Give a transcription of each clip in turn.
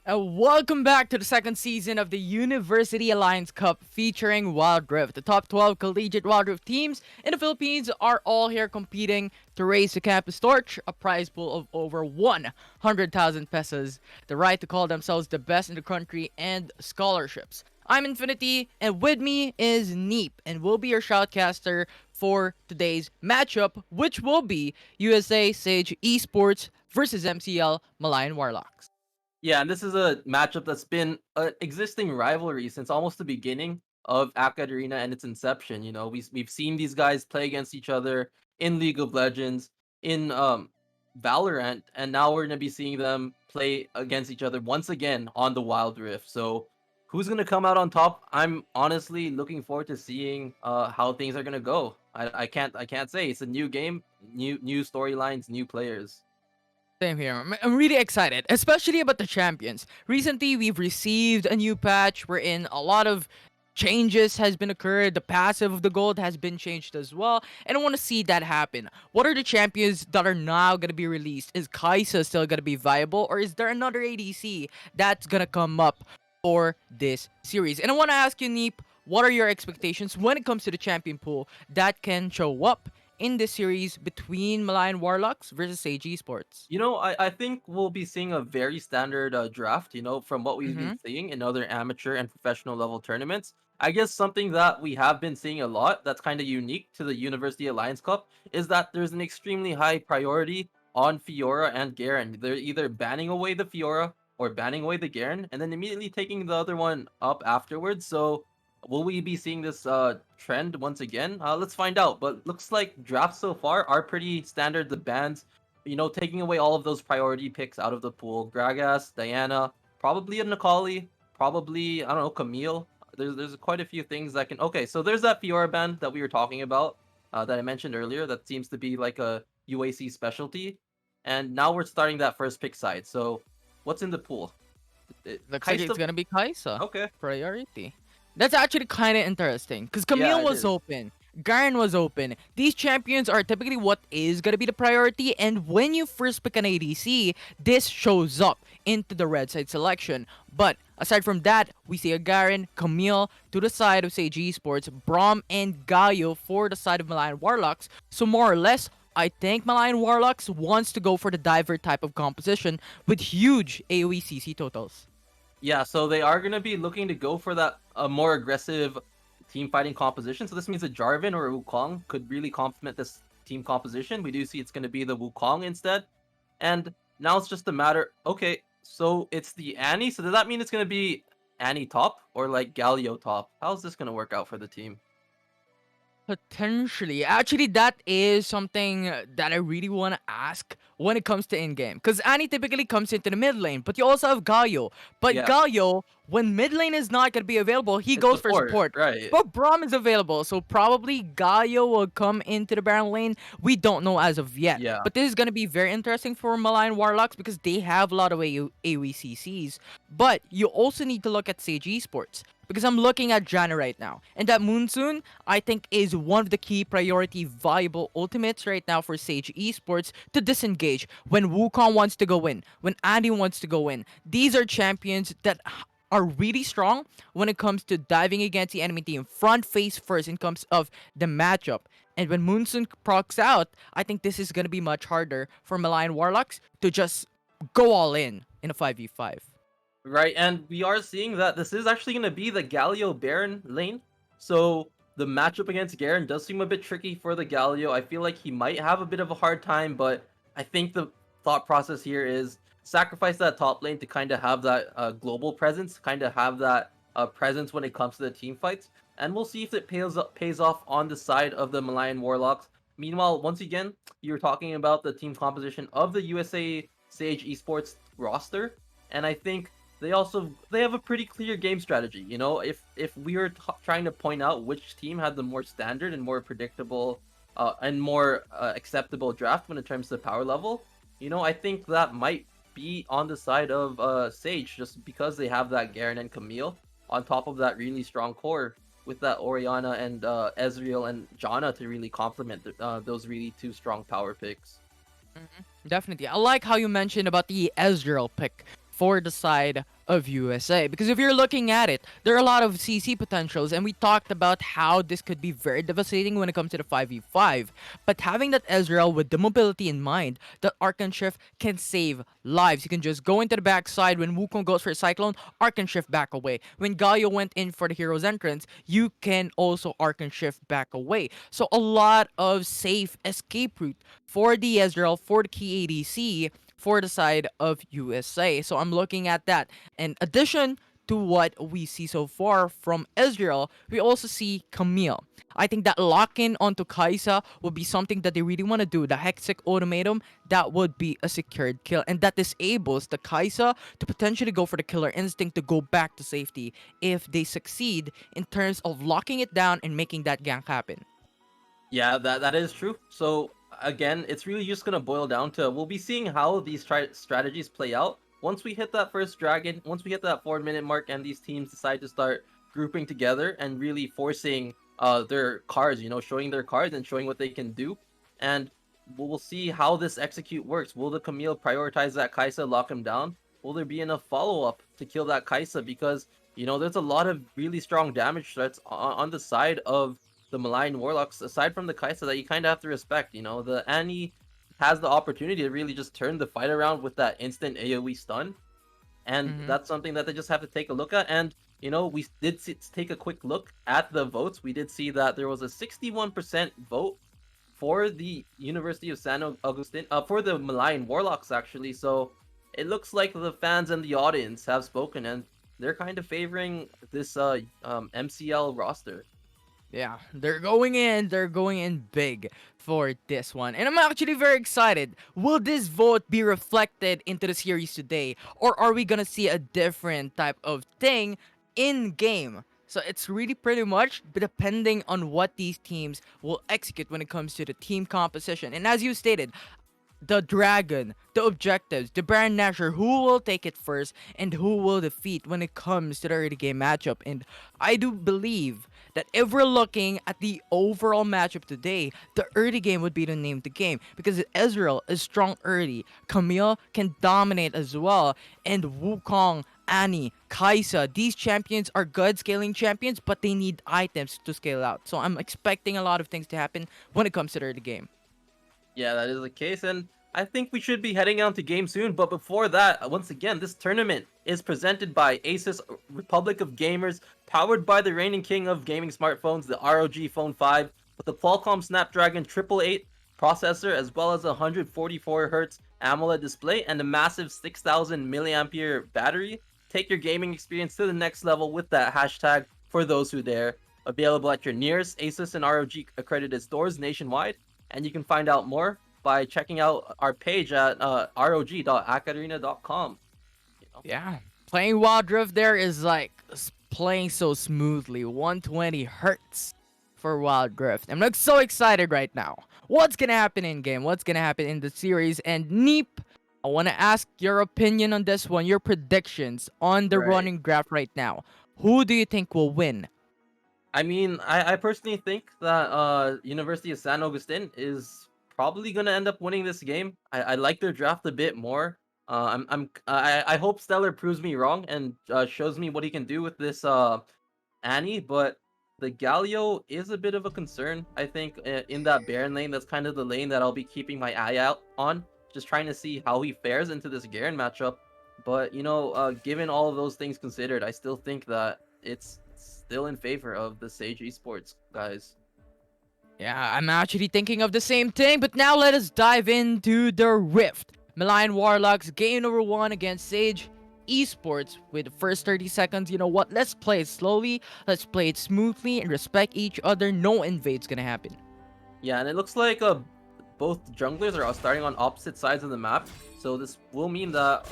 Welcome back to the second season of the University Alliance Cup featuring Wild Rift. The top 12 collegiate Wild Rift teams in the Philippines are all here competing to raise the campus torch, a prize pool of over 100,000 pesos, the right to call themselves the best in the country, and scholarships. I'm Infinity, and with me is Neep, and we'll be your shoutcaster for today's matchup, which will be USA Sage Esports versus MCL Malayan Warlocks. Yeah, and this is a matchup that's been an existing rivalry since almost the beginning of AcadArena and its inception. We've seen these guys play against each other in League of Legends, in Valorant, and now we're gonna be seeing them play against each other once again on the Wild Rift. So, who's gonna come out on top? I'm honestly looking forward to seeing how things are gonna go. I can't say it's a new game, new storylines, new players. Same here. I'm really excited, especially about the champions. Recently, we've received a new patch wherein a lot of changes has been occurred. The passive of the gold has been changed as well, and I want to see that happen. What are the champions that are now gonna be released? Is Kaisa still gonna be viable, or is there another ADC that's gonna come up for this series? And I want to ask you, Neep, what are your expectations when it comes to the champion pool that can show up in this series between Malayan Warlocks versus Sage Esports? I think we'll be seeing a very standard draft, from what we've been Mm-hmm. seeing in other amateur and professional level tournaments. I guess something that we have been seeing a lot that's kind of unique to the University Alliance Cup is that there's an extremely high priority on Fiora and Garen. They're either banning away the Fiora or banning away the Garen and then immediately taking the other one up afterwards. So will we be seeing this trend once again? Let's find out. But looks like drafts so far are pretty standard. The bans, taking away all of those priority picks out of the pool. Gragas, Diana, probably a Nikali, probably, I don't know, Camille. There's quite a few things that can. Okay, so there's that Fiora ban that we were talking about that I mentioned earlier. That seems to be like a UAC specialty. And now we're starting that first pick side. So what's in the pool? Looks like it's Kaisa. gonna be Kaisa. Okay. Priority. That's actually kind of interesting because Yeah, Camille it was is. open. Garen was open. These champions are typically what is gonna be the priority, and when you first pick an ADC, this shows up into the red side selection. But aside from that, we see a Garen, Camille to the side of Sage Esports, Braum and Gaio for the side of Malayan Warlocks. So more or less, I think Malayan Warlocks wants to go for the diver type of composition with huge AoE CC totals. Yeah, so they are going to be looking to go for that more aggressive team fighting composition. So this means a Jarvan or a Wukong could really complement this team composition. We do see it's going to be the Wukong instead. And now it's just a matter. Okay, so it's the Annie. So does that mean it's going to be Annie top or like Galio top? How's this going to work out for the team? Potentially. Actually, that is something that I really want to ask when it comes to in-game. Because Annie typically comes into the mid lane, but you also have Galio. But Yeah, Galio, when mid lane is not going to be available, he it's goes for support, support. right? But Braum is available, so probably Galio will come into the Baron lane. We don't know as of yet. Yeah. But this is going to be very interesting for Malayan Warlocks because they have a lot of AoE CCs. But you also need to look at Sage Esports. Because I'm looking at Janna right now. And that Moonsoon, I think, is one of the key priority viable ultimates right now for Sage Esports to disengage when Wukong wants to go in, when Andy wants to go in. These are champions that are really strong when it comes to diving against the enemy team, front face first in terms of the matchup. And when Moonsoon procs out, I think this is going to be much harder for Malayan Warlocks to just go all in a 5v5. Right, and we are seeing that this is actually going to be the Galio Baron lane. So the matchup against Garen does seem a bit tricky for the Galio. I feel like he might have a bit of a hard time, but I think the thought process here is sacrifice that top lane to kind of have that global presence, kind of have that presence when it comes to the team fights. And we'll see if it pays off on the side of the Malayan Warlocks. Meanwhile, once again, you're talking about the team composition of the USA Sage Esports roster, and I think they have a pretty clear game strategy. If we were trying to point out which team had the more standard and more predictable and more acceptable draft when it comes to power level, I think that might be on the side of Sage just because they have that Garen and Camille on top of that really strong core with that Oriana and Ezreal and Janna to really complement those really two strong power picks. Definitely. I like how you mentioned about the Ezreal pick for the side of USA. Because if you're looking at it, there are a lot of CC potentials, and we talked about how this could be very devastating when it comes to the 5v5. But having that Ezreal with the mobility in mind, that Arc and Shift can save lives. You can just go into the backside when Wukong goes for a Cyclone, Arc and Shift back away. When Galio went in for the hero's entrance, you can also Arc and Shift back away. So a lot of safe escape route for the Ezreal, for the key ADC, for the side of USA. So I'm looking at that. In addition to what we see so far from Israel, we also see Camille. I think that lock in onto Kaisa would be something that they really want to do. The Hexic Ultimatum, that would be a secured kill. And that disables the Kaisa to potentially go for the Killer Instinct to go back to safety if they succeed in terms of locking it down and making that gank happen. Yeah, that is true. So again, it's really just gonna boil down to we'll be seeing how these strategies play out once we hit that first dragon, once we hit that 4 minute mark, and these teams decide to start grouping together and really forcing their cards, showing their cards and showing what they can do, and we'll see how this execute works. Will the Camille prioritize that Kaisa, lock him down? Will there be enough follow up to kill that Kaisa? Because there's a lot of really strong damage threats on the side of the Malayan Warlocks, aside from the Kaisa, that you kind of have to respect. The Annie has the opportunity to really just turn the fight around with that instant AoE stun, and Mm-hmm. that's something that they just have to take a look at. And we did take a quick look at the votes. We did see that there was a 61% vote for the University of San Augustine, for the Malayan Warlocks actually. So it looks like the fans and the audience have spoken, and they're kind of favoring this MCL roster. Yeah, they're going in. They're going in big for this one. And I'm actually very excited. Will this vote be reflected into the series today? Or are we gonna see a different type of thing in game? So it's really pretty much depending on what these teams will execute when it comes to the team composition. And as you stated, the dragon, the objectives, the Baron Nashor, who will take it first and who will defeat when it comes to the early game matchup. And I do believe that if we're looking at the overall matchup today, the early game would be the name of the game because Ezreal is strong early, Camille can dominate as well, and Wukong, Annie, Kaisa, these champions are good scaling champions, but they need items to scale out. So I'm expecting a lot of things to happen when it comes to the early game. Yeah, that is the case, and I think we should be heading out to game soon. But before that, once again, this tournament is presented by ASUS Republic of Gamers, powered by the reigning king of gaming smartphones, the ROG Phone 5, with the Qualcomm Snapdragon 888 processor, as well as a 144 Hz AMOLED display and a massive 6,000 milliampere battery. Take your gaming experience to the next level with that hashtag for those who dare. Available at your nearest ASUS and ROG accredited stores nationwide, and you can find out more by checking out our page at rog.acadarena.com. Yeah, playing Wild Rift there is like playing so smoothly. 120 hertz for Wild Rift. I'm like so excited right now. What's gonna happen in game? What's gonna happen in the series? And Neep, I want to ask your opinion on this one. Your predictions on the Right. running draft right now. Who do you think will win? I mean, I personally think that University of San Augustine is probably gonna end up winning this game. I like their draft a bit more. I hope Stellar proves me wrong and shows me what he can do with this Annie, but the Galio is a bit of a concern. I think in that Baron lane, that's kind of the lane that I'll be keeping my eye out on, just trying to see how he fares into this Garen matchup. But given all of those things considered, I still think that it's still in favor of the Sage Esports guys. Yeah, I'm actually thinking of the same thing, but now let us dive into the Rift. Malayan Warlocks, game number 1 against Sage Esports with the first 30 seconds. You know what? Let's play it slowly, let's play it smoothly, and respect each other. No invade's gonna happen. Yeah, and it looks like both junglers are starting on opposite sides of the map, so this will mean that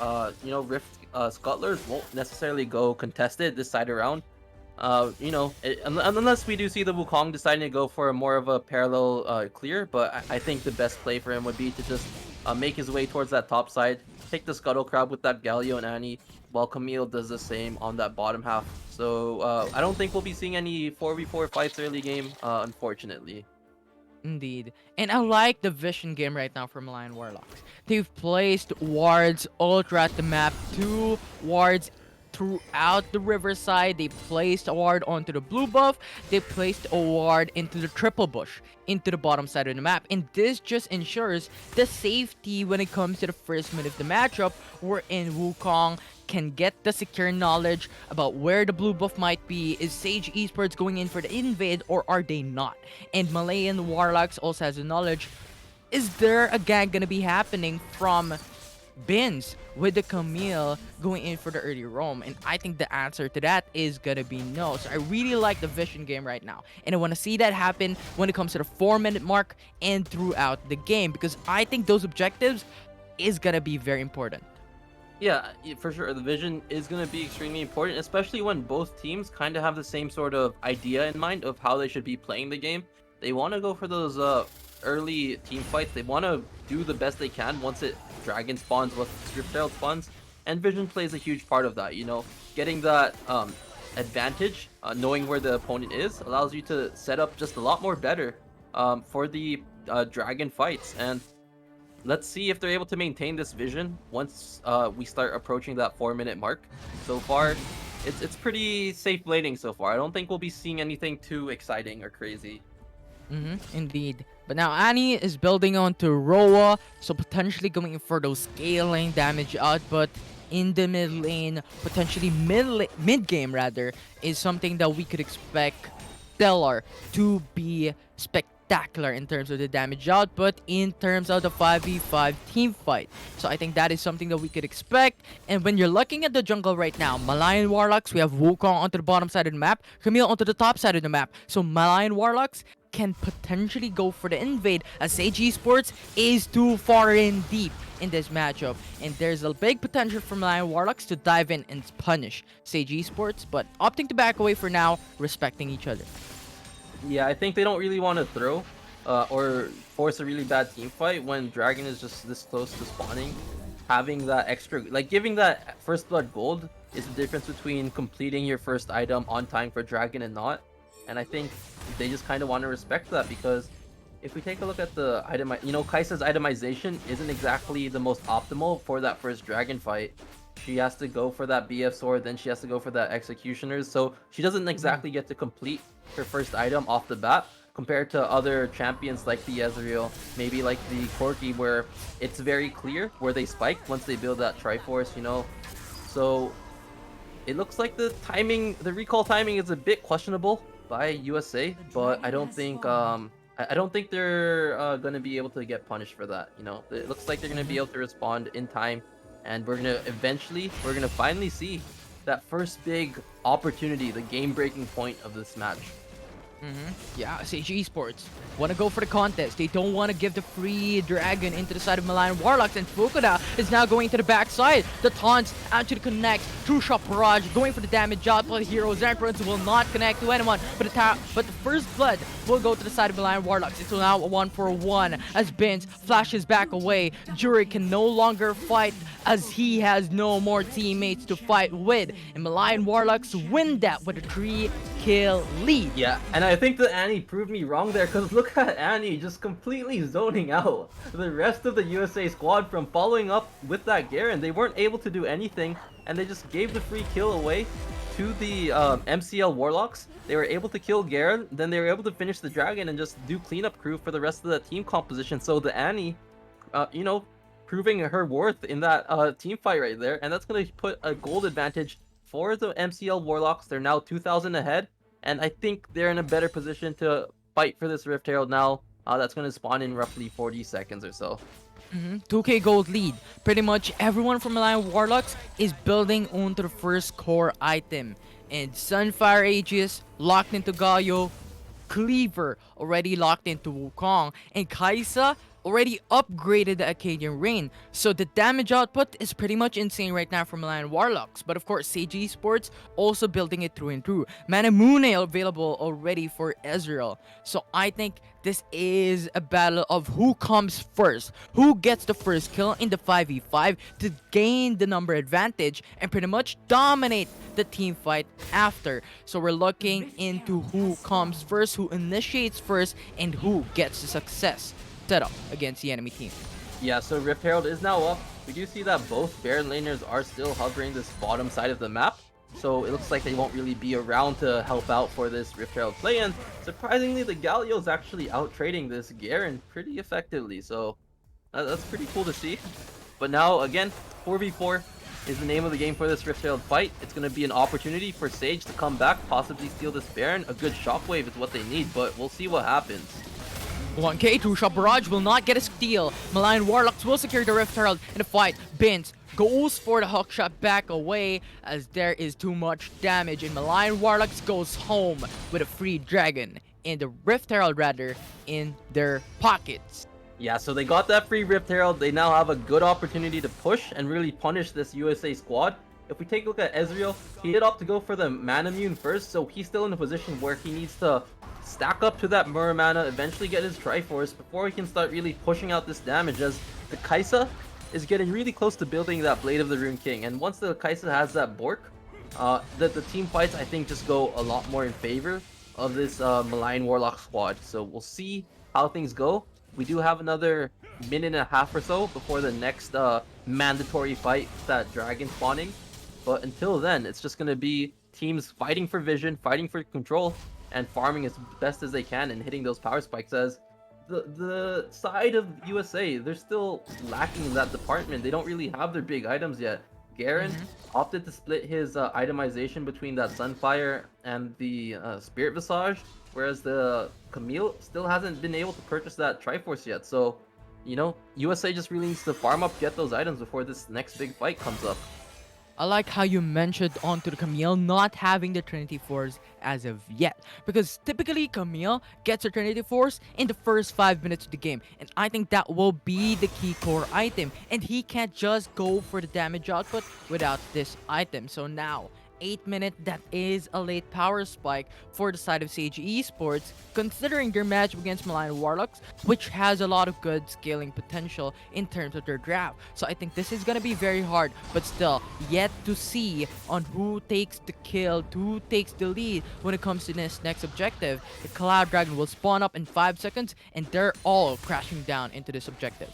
Rift scuttlers won't necessarily go contested this side around. Unless we do see the Wukong deciding to go for a more of a parallel clear, but I think the best play for him would be to just make his way towards that top side, take the Scuttle Crab with that Galio and Annie, while Camille does the same on that bottom half. So I don't think we'll be seeing any 4v4 fights early game, unfortunately. Indeed. And I like the vision game right now for Malayan Warlocks. They've placed wards all throughout the map. 2 wards throughout the riverside. They placed a ward onto the blue buff. They placed a ward into the triple bush, into the bottom side of the map. And this just ensures the safety when it comes to the first minute of the matchup, wherein Wukong can get the secure knowledge about where the blue buff might be. Is Sage Esports going in for the invade or are they not? And Malayan Warlocks also has the knowledge. Is there a gank gonna be happening from Bins with the Camille going in for the early roam? And I think the answer to that is gonna be no. So I really like the vision game right now, and I want to see that happen when it comes to the 4-minute mark and throughout the game, because I think those objectives is gonna be very important. Yeah, for sure. The vision is going to be extremely important, especially when both teams kind of have the same sort of idea in mind of how they should be playing the game. They want to go for those early team fights. They want to do the best they can once it Dragon spawns, once Rift Herald spawns, and vision plays a huge part of that. You know, getting that advantage, knowing where the opponent is, allows you to set up just a lot more better for the Dragon fights. And let's see if they're able to maintain this vision once we start approaching that 4-minute mark. So far, it's pretty safe laning so far. I don't think we'll be seeing anything too exciting or crazy. Indeed. But now Annie is building onto Roa, so potentially going for those scaling damage output in the mid lane, potentially mid game rather, is something that we could expect Stellar to be spectacular in terms of the damage output, in terms of the 5v5 team fight. So I think that is something that we could expect. And when you're looking at the jungle right now, Malayan Warlocks, we have Wukong onto the bottom side of the map, Camille onto the top side of the map. So Malayan Warlocks can potentially go for the invade, as Sage Esports is too far in deep in this matchup, and there's a big potential for Malayan Warlocks to dive in and punish Sage Esports, but opting to back away for now, respecting each other. Yeah, I think they don't really want to throw or force a really bad team fight when Dragon is just this close to spawning. Having that extra, like giving that first blood gold is the difference between completing your first item on time for Dragon and not. And I think they just kind of want to respect that, because if we take a look at the item, you know, Kai'Sa's itemization isn't exactly the most optimal for that first Dragon fight. She has to go for that BF sword, then she has to go for that Executioners, so she doesn't exactly get to complete her first item off the bat, compared to other champions like the Ezreal, maybe like the Corki, where it's very clear where they spike once they build that Triforce, you know. So it looks like the timing, the recall timing is a bit questionable by USA, but I don't think I don't think they're gonna be able to get punished for that. You know, it looks like they're gonna be able to respond in time, and we're gonna finally see that first big opportunity, the game-breaking point of this match. Yeah, Sage Esports want to go for the contest. They don't want to give the free dragon into the side of Malayan Warlocks, and Fukuda is now going to the backside. The taunts actually connects. True shot barrage going for the damage output. Heroes Emperors will not connect to anyone, but the first blood will go to the side of Malayan Warlocks. It's now a 1-for-1 as Bins flashes back away. Jury can no longer fight as he has no more teammates to fight with, and Malayan Warlocks win that with a 3-kill lead. Yeah, and I think that Annie proved me wrong there, because look at Annie just completely zoning out the rest of the USA squad from following up with that Garen. They weren't able to do anything, and they just gave the free kill away to the MCL Warlocks. They were able to kill Garen, then they were able to finish the Dragon and just do cleanup crew for the rest of the team composition. So the Annie, you know, proving her worth in that team fight right there, and that's going to put a gold advantage for the MCL Warlocks. They're now 2,000 ahead, and I think they're in a better position to fight for this Rift Herald now. That's going to spawn in roughly 40 seconds or so. 2k gold lead. Pretty much everyone from Malayan Warlocks is building onto the first core item. And Sunfire Aegis locked into Galio. Cleaver already locked into Wukong. And Kai'Sa already upgraded the Acadian Rain. So the damage output is pretty much insane right now for Malayan Warlocks. But of course, Sage Esports also building it through and through. Manamune available already for Ezreal. So I think this is a battle of who comes first, who gets the first kill in the 5v5 to gain the number advantage and pretty much dominate the team fight after. So we're looking into who comes first, who initiates first, and who gets the success setup against the enemy team. Yeah, so Rift Herald is now up. We do see that both Baron laners are still hovering this bottom side of the map. so it looks like they won't really be around to help out for this Rift Herald play. And surprisingly, the Galio's actually out trading this Garen pretty effectively, so that's pretty cool to see. But now, again, 4v4 is the name of the game for this Rift Herald fight. It's going to be an opportunity for Sage to come back, possibly steal this Baron. A good shockwave is what they need, but we'll see what happens. 1K, two-shot barrage will not get a steal. Malayan Warlocks will secure the Rift Herald in the fight. Bins goes for the hookshot back away as there is too much damage, and Malayan Warlocks goes home with a free dragon and the Rift Herald rather in their pockets. Yeah, so they got that free Rift Herald. They now have a good opportunity to push and really punish this USA squad. If we take a look at Ezreal, he did opt to go for the Manamune first, so he's still in a position where he needs to stack up to that Muramana, eventually get his Triforce before he can start really pushing out this damage, as the Kai'Sa is getting really close to building that Blade of the Rune King. And once the Kai'Sa has that Bork, the team fights, I think, just go a lot more in favor of this Malayan Warlock squad. So we'll see how things go. We do have another minute and a half or so before the next mandatory fight, that dragon spawning. But until then, it's just going to be teams fighting for vision, fighting for control, and farming as best as they can and hitting those power spikes, as the side of USA, they're still lacking in that department. They don't really have their big items yet. Garen opted to split his itemization between that Sunfire and the Spirit Visage, whereas the Camille still hasn't been able to purchase that Triforce yet. So, you know, USA just really needs to farm up, get those items before this next big fight comes up. I like how you mentioned onto the Camille not having the Trinity Force as of yet, because typically Camille gets her Trinity Force in the first 5 minutes of the game, and I think that will be the key core item, and he can't just go for the damage output without this item. So now 8 minute, that is a late power spike for the side of Sage Esports, considering their match against Malayan Warlocks, which has a lot of good scaling potential in terms of their draft. So I think this is gonna be very hard, but still, yet to see on who takes the kill, who takes the lead when it comes to this next objective. The Cloud Dragon will spawn up in 5 seconds, and they're all crashing down into this objective.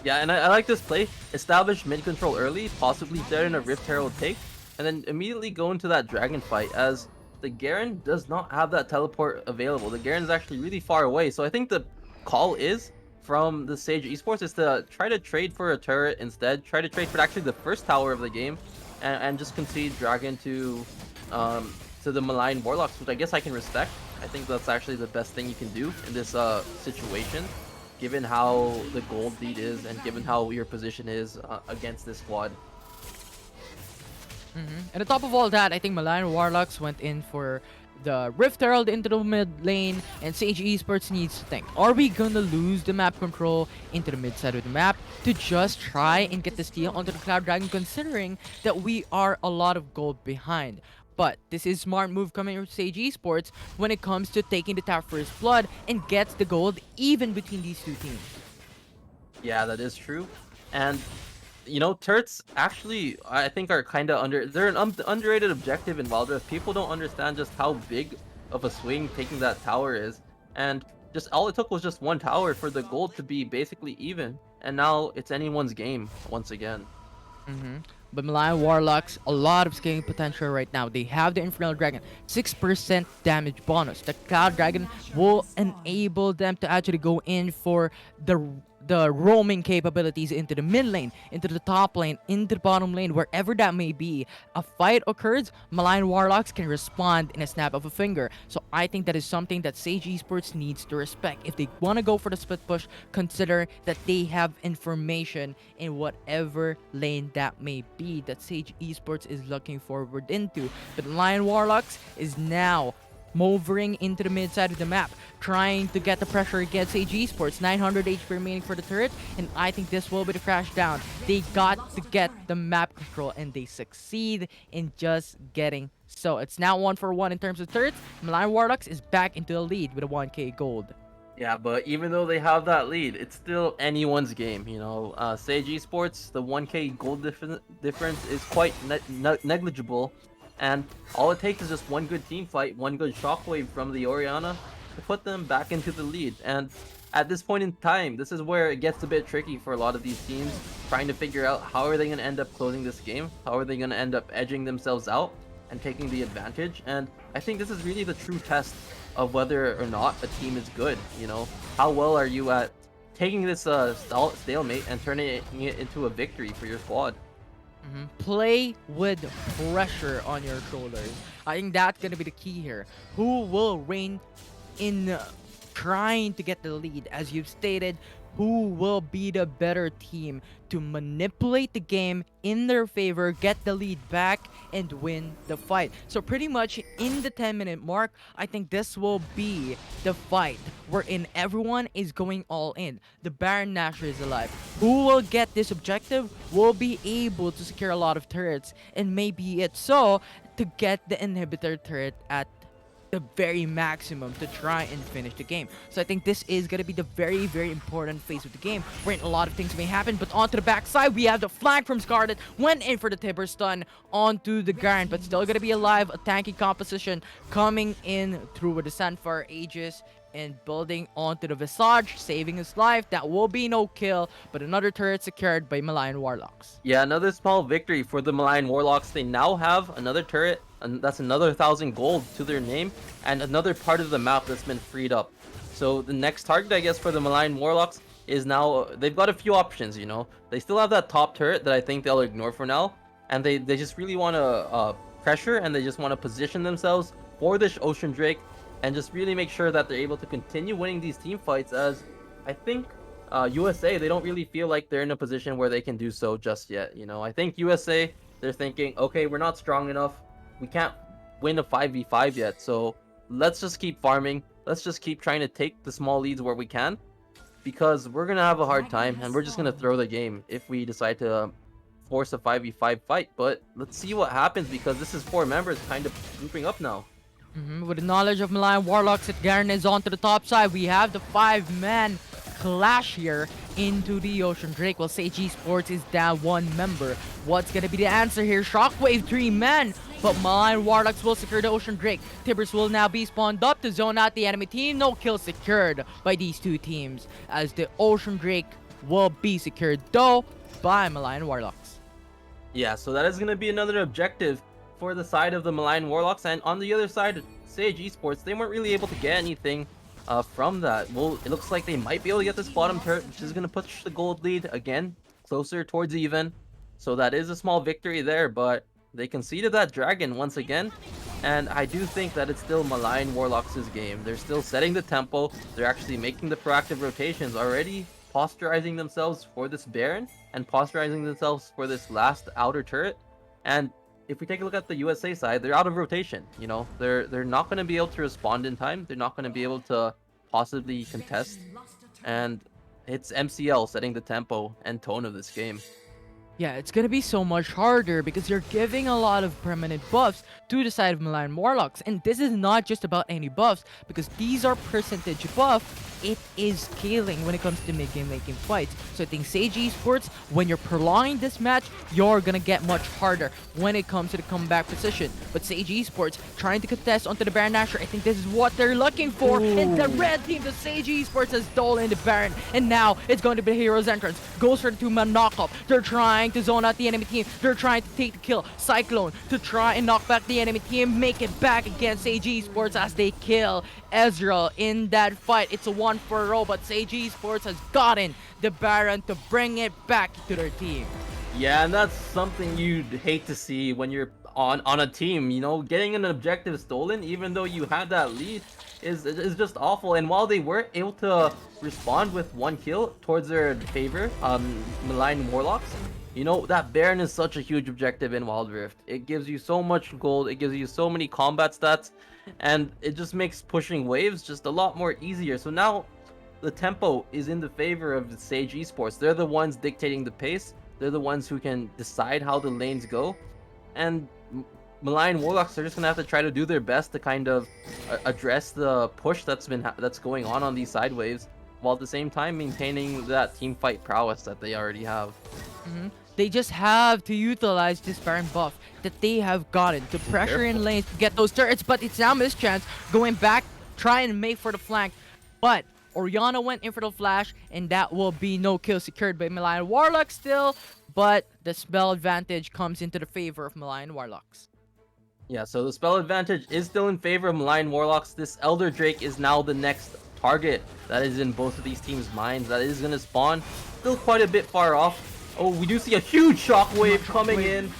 Yeah, and I like this play. Establish mid control early, possibly there in a Rift Herald take, and then immediately go into that dragon fight, as the Garen does not have that teleport available. The Garen is actually really far away, so I think the call is from the Sage Esports is to try to trade for a turret instead, try to trade for actually the first tower of the game, and just concede dragon to the Malayan Warlocks, which I guess I can respect. I think that's actually the best thing you can do in this situation, given how the gold lead is and given how your position is against this squad. And on top of all that, I think Malayan Warlocks went in for the Rift Herald into the mid lane, and Sage Esports needs to think, are we gonna lose the map control into the mid side of the map to just try and get the steal onto the Cloud Dragon, considering that we are a lot of gold behind? But this is smart move coming from Sage Esports when it comes to taking the tower first blood and gets the gold even between these two teams. Yeah, that is true. And you know, turrets actually, I think, are kind of they're an underrated objective in Wild Rift. People don't understand just how big of a swing taking that tower is. And just all it took was just one tower for the gold to be basically even. And now it's anyone's game once again. But Malayan Warlocks, a lot of scaling potential right now. They have the Infernal Dragon, 6% damage bonus. The Cloud Dragon will enable them to actually go in for the roaming capabilities into the mid lane, into the top lane, into the bottom lane, wherever that may be. A fight occurs, Malayan Warlocks can respond in a snap of a finger. So I think that is something that Sage Esports needs to respect. If they want to go for the split push, consider that they have information in whatever lane that may be that Sage Esports is looking forward into. But Malayan Warlocks is now moving into the mid side of the map, trying to get the pressure against Sage Esports. 900 HP remaining for the turret, and I think this will be the crash down. They got to get the map control, and they succeed in just getting so. It's now 1-for-1 in terms of turrets. Malayan Warlocks is back into the lead with a 1K gold. Yeah, but even though they have that lead, it's still anyone's game, you know. Sage Esports, the 1K gold difference is quite negligible. And all it takes is just one good team fight, one good shockwave from the Orianna to put them back into the lead. And at this point in time, this is where it gets a bit tricky for a lot of these teams, trying to figure out how are they going to end up closing this game, how are they going to end up edging themselves out. and taking the advantage. And I think this is really the true test of whether or not a team is good. You know, how well are you at taking this stalemate and turning it into a victory for your squad? Play with pressure on your shoulders. I think that's gonna be the key here. Who will reign in trying to get the lead? As you've stated, who will be the better team to manipulate the game in their favor, get the lead back, and win the fight? So pretty much in the 10-minute mark, I think this will be the fight wherein everyone is going all in. The Baron Nashor is alive. Who will get this objective will be able to secure a lot of turrets, and maybe it's so to get the inhibitor turret at the very maximum to try and finish the game. So I think this is going to be the very, very important phase of the game, wherein a lot of things may happen. But onto the backside, we have the flank from Scarlet. Went in for the Tibber stun onto the Garen, but still going to be alive. A tanky composition coming in through with the Sunfire Aegis and building onto the Visage, saving his life. That will be no kill, but another turret secured by Malayan Warlocks. Yeah, another small victory for the Malayan Warlocks. They now have another turret, and that's another 1,000 gold to their name, and another part of the map that's been freed up. So the next target, I guess, for the Malayan Warlocks is now, they've got a few options, you know. They still have that top turret that I think they'll ignore for now, and they just really want to pressure, and they just want to position themselves for this Ocean Drake, and just really make sure that they're able to continue winning these team fights, as I think USA, they don't really feel like they're in a position where they can do so just yet. You know, I think USA, they're thinking, okay, we're not strong enough. We can't win a 5v5 yet, so let's just keep farming. Let's just keep trying to take the small leads where we can, because we're going to have a hard time, and we're just going to throw the game if we decide to force a 5v5 fight. But let's see what happens, because this is 4 members kind of grouping up now. With the knowledge of Malayan Warlocks, that Garen is onto the top side. We have the 5-man clash here into the Ocean Drake. Well, Sage Esports is down 1 member. What's gonna be the answer here? Shockwave 3 men, but Malayan Warlocks will secure the Ocean Drake. Tibbers will now be spawned up to zone out the enemy team. No kill secured by these 2 teams, as the Ocean Drake will be secured though by Malayan Warlocks. Yeah, so that is going to be another objective for the side of the Malayan Warlocks, and on the other side, Sage Esports, they weren't really able to get anything from that. Well, it looks like they might be able to get this bottom turret, which is going to push the gold lead again closer towards even. So that is a small victory there, but they conceded that dragon once again, and I do think that it's still Malayan Warlocks' game. They're still setting the tempo. They're actually making the proactive rotations, already posturizing themselves for this Baron and posturizing themselves for this last outer turret. And if we take a look at the USA side, they're out of rotation. You know, they're not going to be able to respond in time. They're not going to be able to possibly contest. And it's MCL setting the tempo and tone of this game. Yeah, it's gonna be so much harder because you're giving a lot of permanent buffs to the side of Malayan Warlocks. And this is not just about any buffs, because these are percentage buff. It is scaling when it comes to mid-game, late-game fights. So I think Sage Esports, when you're prolonging this match, you're gonna get much harder when it comes to the comeback position. But Sage Esports trying to contest onto the Baron Nashor, I think this is what they're looking for. Ooh. And the red team, the Sage Esports, has stolen the Baron. And now it's going to be Hero's Entrance. Goes for the 2-man knockup. They're trying to zone out the enemy team. They're trying to take the kill. Cyclone to try and knock back the enemy team. Make it back against Sage Esports as they kill Ezreal in that fight. It's a 1-for-0, but Sage Esports has gotten the Baron to bring it back to their team. Yeah, and that's something you'd hate to see when you're on a team. You know, getting an objective stolen, even though you had that lead, is just awful. And while they were able to respond with 1 kill towards their favor, Malayan Warlocks, you know, that Baron is such a huge objective in Wild Rift. It gives you so much gold, it gives you so many combat stats, and it just makes pushing waves just a lot more easier. So now the tempo is in the favor of the Sage Esports. They're the ones dictating the pace. They're the ones who can decide how the lanes go. And Malayan Warlocks are just gonna have to try to do their best to kind of address the push that's going on these side waves, while at the same time maintaining that team fight prowess that they already have. They just have to utilize this Baron buff that they have gotten to pressure in lanes to get those turrets, but it's now Mischance going back, trying to make for the flank. But Orianna went in for the flash, and that will be no kill secured by Malayan Warlocks still, but the spell advantage comes into the favor of Malayan Warlocks. Yeah, so the spell advantage is still in favor of Malayan Warlocks. This Elder Drake is now the next target that is in both of these teams' minds. That is going to spawn. Still quite a bit far off. Oh, we do see a huge shockwave coming in.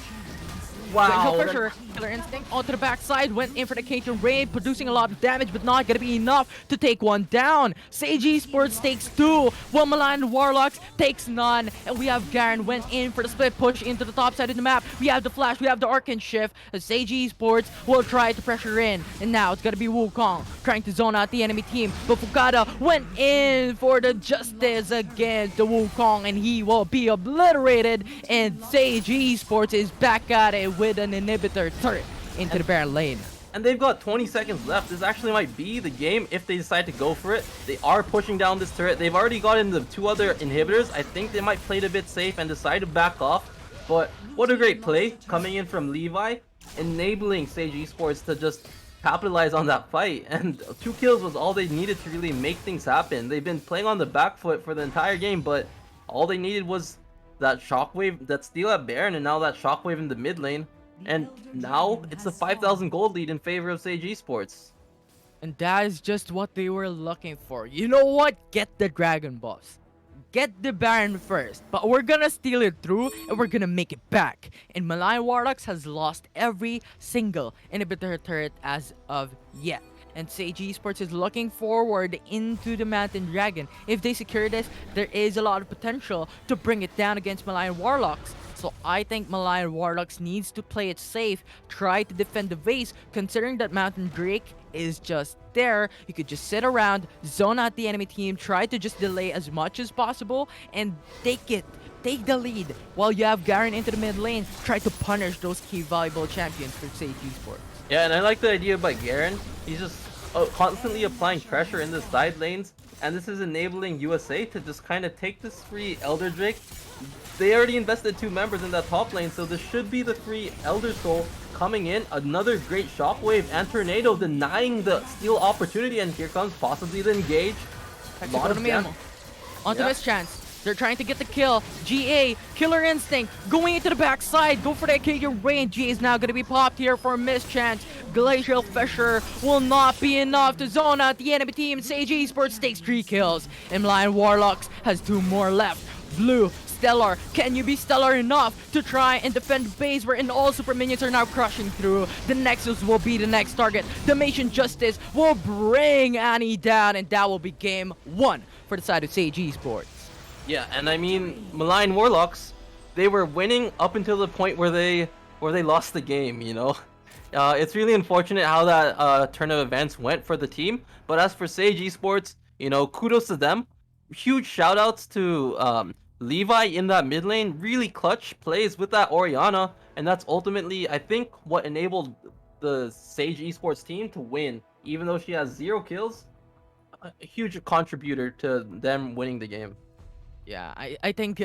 Glacial Wow. Pressure, Killer Instinct onto the backside, went in for the Cajun Raid, producing a lot of damage, but not gonna be enough to take one down. Sage Esports takes two, while Malayan Warlocks takes none, and we have Garen went in for the split push into the top side of the map. We have the Flash, we have the Arc and Shift, as Sage Esports will try to pressure in, and now it's gonna be Wukong trying to zone out the enemy team, but Fukada went in for the Justice against the Wukong, and he will be obliterated, and Sage Esports is back at it with an inhibitor turret into the Baron lane. And they've got 20 seconds left. This actually might be the game if they decide to go for it. They are pushing down this turret. They've already gotten the two other inhibitors. I think they might play it a bit safe and decide to back off. But what a great play coming in from Levi, enabling Sage Esports to just capitalize on that fight. And 2 kills was all they needed to really make things happen. They've been playing on the back foot for the entire game, but all they needed was that shockwave, that steal at Baron, and now that shockwave in the mid lane. And now it's a 5,000 gold lead in favor of Sage Esports. And that is just what they were looking for. You know what? Get the Dragon Balls. Get the Baron first, but we're gonna steal it through and we're gonna make it back. And Malayan Warlocks has lost every single inhibitor turret as of yet. And Sage Esports is looking forward into the Mountain Dragon. If they secure this, there is a lot of potential to bring it down against Malayan Warlocks. So I think Malayan Warlocks needs to play it safe, try to defend the base, considering that Mountain Drake is just there. You could just sit around, zone out the enemy team, try to just delay as much as possible, and take the lead, while you have Garen into the mid lane, try to punish those key valuable champions for Sage Esports. Yeah, and I like the idea by Garen. He's just constantly applying pressure in the side lanes, and this is enabling USA to just kind of take this free Elder Drake. They already invested 2 members in that top lane, so this should be the free Elder Soul coming in. Another great shockwave and tornado denying the steal opportunity, and here comes possibly the engage. Lot of damage. Onto this chance. They're trying to get the kill. GA, Killer Instinct, going into the backside. Go for the Acadia Rain. GA is now going to be popped here for a mischance. Glacial Fissure will not be enough to zone out the enemy team. Sage Esports takes 3 kills. And Malayan Warlocks has 2 more left. Blue, Stellar, can you be stellar enough to try and defend base wherein all super minions are now crushing through? The Nexus will be the next target. The Mation Justice will bring Annie down, and that will be game 1 for the side of Sage Esports. Yeah, and I mean, Malayan Warlocks, they were winning up until the point where they lost the game, you know? It's really unfortunate how that turn of events went for the team, but as for Sage Esports, you know, kudos to them. Huge shoutouts to Levi in that mid lane, really clutch plays with that Orianna, and that's ultimately, I think, what enabled the Sage Esports team to win. Even though she has 0 kills, a huge contributor to them winning the game. Yeah, I think,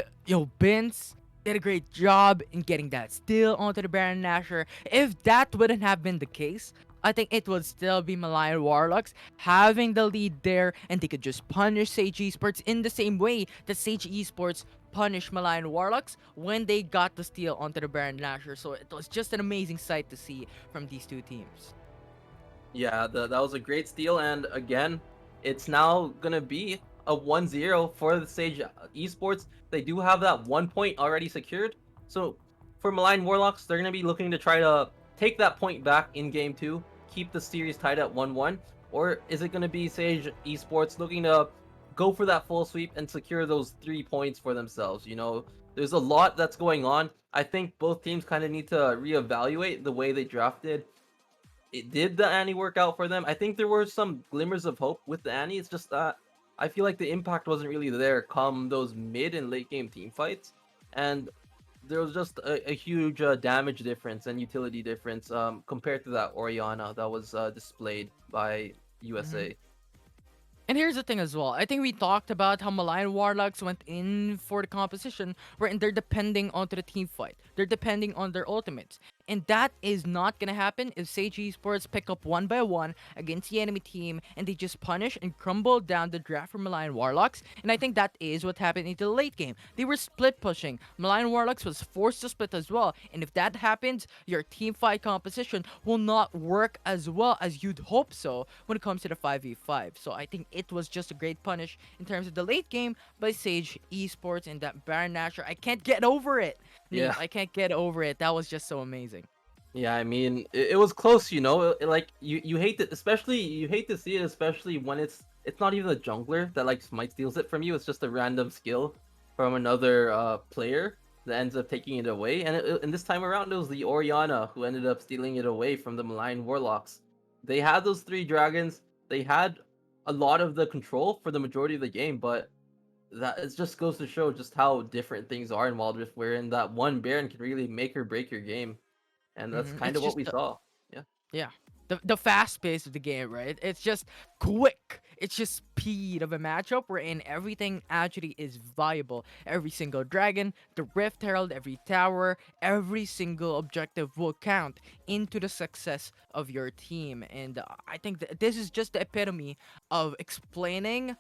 Vince did a great job in getting that steal onto the Baron Nashor. If that wouldn't have been the case, I think it would still be Malayan Warlocks having the lead there, and they could just punish Sage Esports in the same way that Sage Esports punished Malayan Warlocks when they got the steal onto the Baron Nashor. So it was just an amazing sight to see from these 2 teams. Yeah, that was a great steal, and again, it's now gonna be a 1-0 for the Sage Esports. They do have that 1 point already secured. So for Malayan Warlocks, they're gonna be looking to try to take that point back in game 2, keep the series tied at 1-1, or is it gonna be Sage Esports looking to go for that full sweep and secure those 3 points for themselves? You know, there's a lot that's going on. I think both teams kind of need to reevaluate the way they drafted. Did the Annie work out for them? I think there were some glimmers of hope with the Annie. It's just that I feel like the impact wasn't really there come those mid and late game team fights, and there was just a huge damage difference and utility difference compared to that Orianna that was displayed by USA. And here's the thing as well. I think we talked about how Malayan Warlocks went in for the composition wherein they're depending onto the team fight. They're depending on their ultimates. And that is not gonna happen if Sage Esports pick up one by one against the enemy team and they just punish and crumble down the draft from Malayan Warlocks. And I think that is what happened into the late game. They were split pushing. Malayan Warlocks was forced to split as well. And if that happens, your team fight composition will not work as well as you'd hope so when it comes to the 5v5. So I think it was just a great punish in terms of the late game by Sage Esports and that Baron Nashor. I can't get over it. Yeah. Neep, I can't get over it. That was just so amazing. Yeah, I mean, it was close, you know. Like you hate it, especially you hate to see it, especially when it's not even a jungler that like smite steals it from you. It's just a random skill from another player that ends up taking it away. And this time around, it was the Orianna who ended up stealing it away from the Malayan Warlocks. They had those three dragons. They had a lot of the control for the majority of the game, but that it just goes to show just how different things are in Wild Rift, wherein that one Baron can really make or break your game, and that's kind It's of what just we saw. Yeah. yeah. The fast pace of the game, right? It's just quick. It's just speed of a matchup wherein everything actually is viable. Every single dragon, the Rift Herald, every tower, every single objective will count into the success of your team. And I think that this is just the epitome of explaining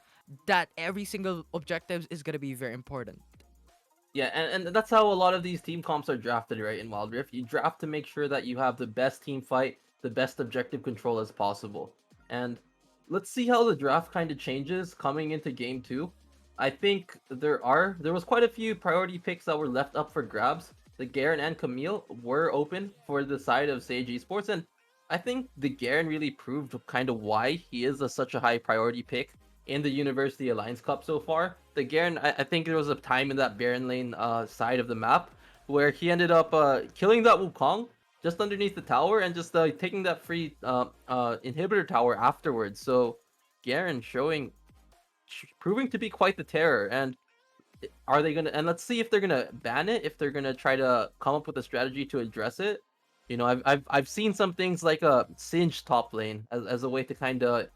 that every single objective is going to be very important. Yeah, and that's how a lot of these team comps are drafted, right? In Wild Rift, you draft to make sure that you have the best team fight, the best objective control as possible. And let's see how the draft kind of changes coming into game two. I think there was quite a few priority picks that were left up for grabs. The Garen and Camille were open for the side of Sage Esports, and I think the Garen really proved kind of why he is such a high priority pick in the University Alliance Cup so far. The Garen, I think there was a time in that Baron Lane side of the map where he ended up killing that Wukong just underneath the tower and just taking that free inhibitor tower afterwards. So Garen proving to be quite the terror. And are they gonna? And let's see if they're gonna ban it. If they're gonna try to come up with a strategy to address it. You know, I've seen some things like a Singe top lane as a way to kind of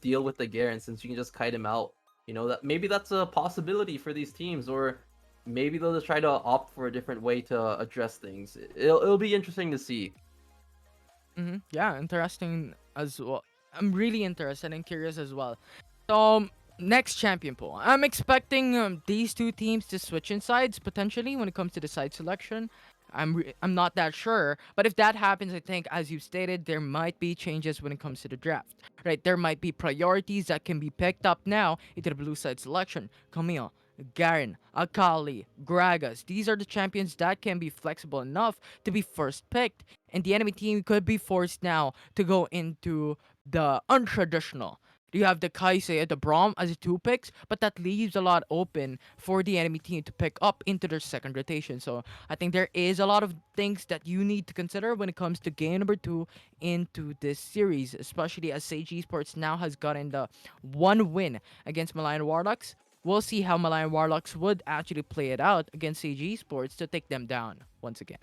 deal with the Garen, since you can just kite him out. You know, that maybe that's a possibility for these teams, or maybe they'll just try to opt for a different way to address things. It'll be interesting to see. Yeah, interesting as well. I'm really interested and curious as well. So, next champion pool. I'm expecting these two teams to switch in sides potentially when it comes to the side selection. I'm not that sure, but if that happens, I think, as you stated, there might be changes when it comes to the draft. Right, there might be priorities that can be picked up now into the blue side selection. Camille, Garen, Akali, Gragas. These are the champions that can be flexible enough to be first picked, and the enemy team could be forced now to go into the untraditional. You have the Kaise and the Braum as two picks, but that leaves a lot open for the enemy team to pick up into their second rotation. So I think there is a lot of things that you need to consider when it comes to game number two into this series, especially as Sage Esports now has gotten the one win against Malayan Warlocks. We'll see how Malayan Warlocks would actually play it out against Sage Esports to take them down once again.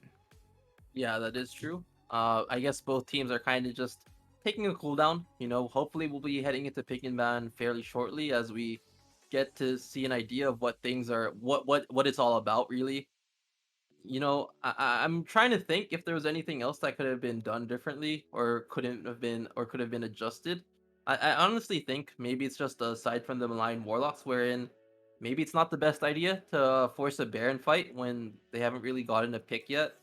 Yeah, that is true. I guess both teams are kind of just taking a cooldown. You know, hopefully we'll be heading into pick and ban fairly shortly as we get to see an idea of what things are, what it's all about, really. You know, I'm trying to think if there was anything else that could have been done differently, or couldn't have been, or could have been adjusted. I honestly think maybe it's just aside from the Malayan Warlocks, wherein maybe it's not the best idea to force a Baron fight when they haven't really gotten a pick yet,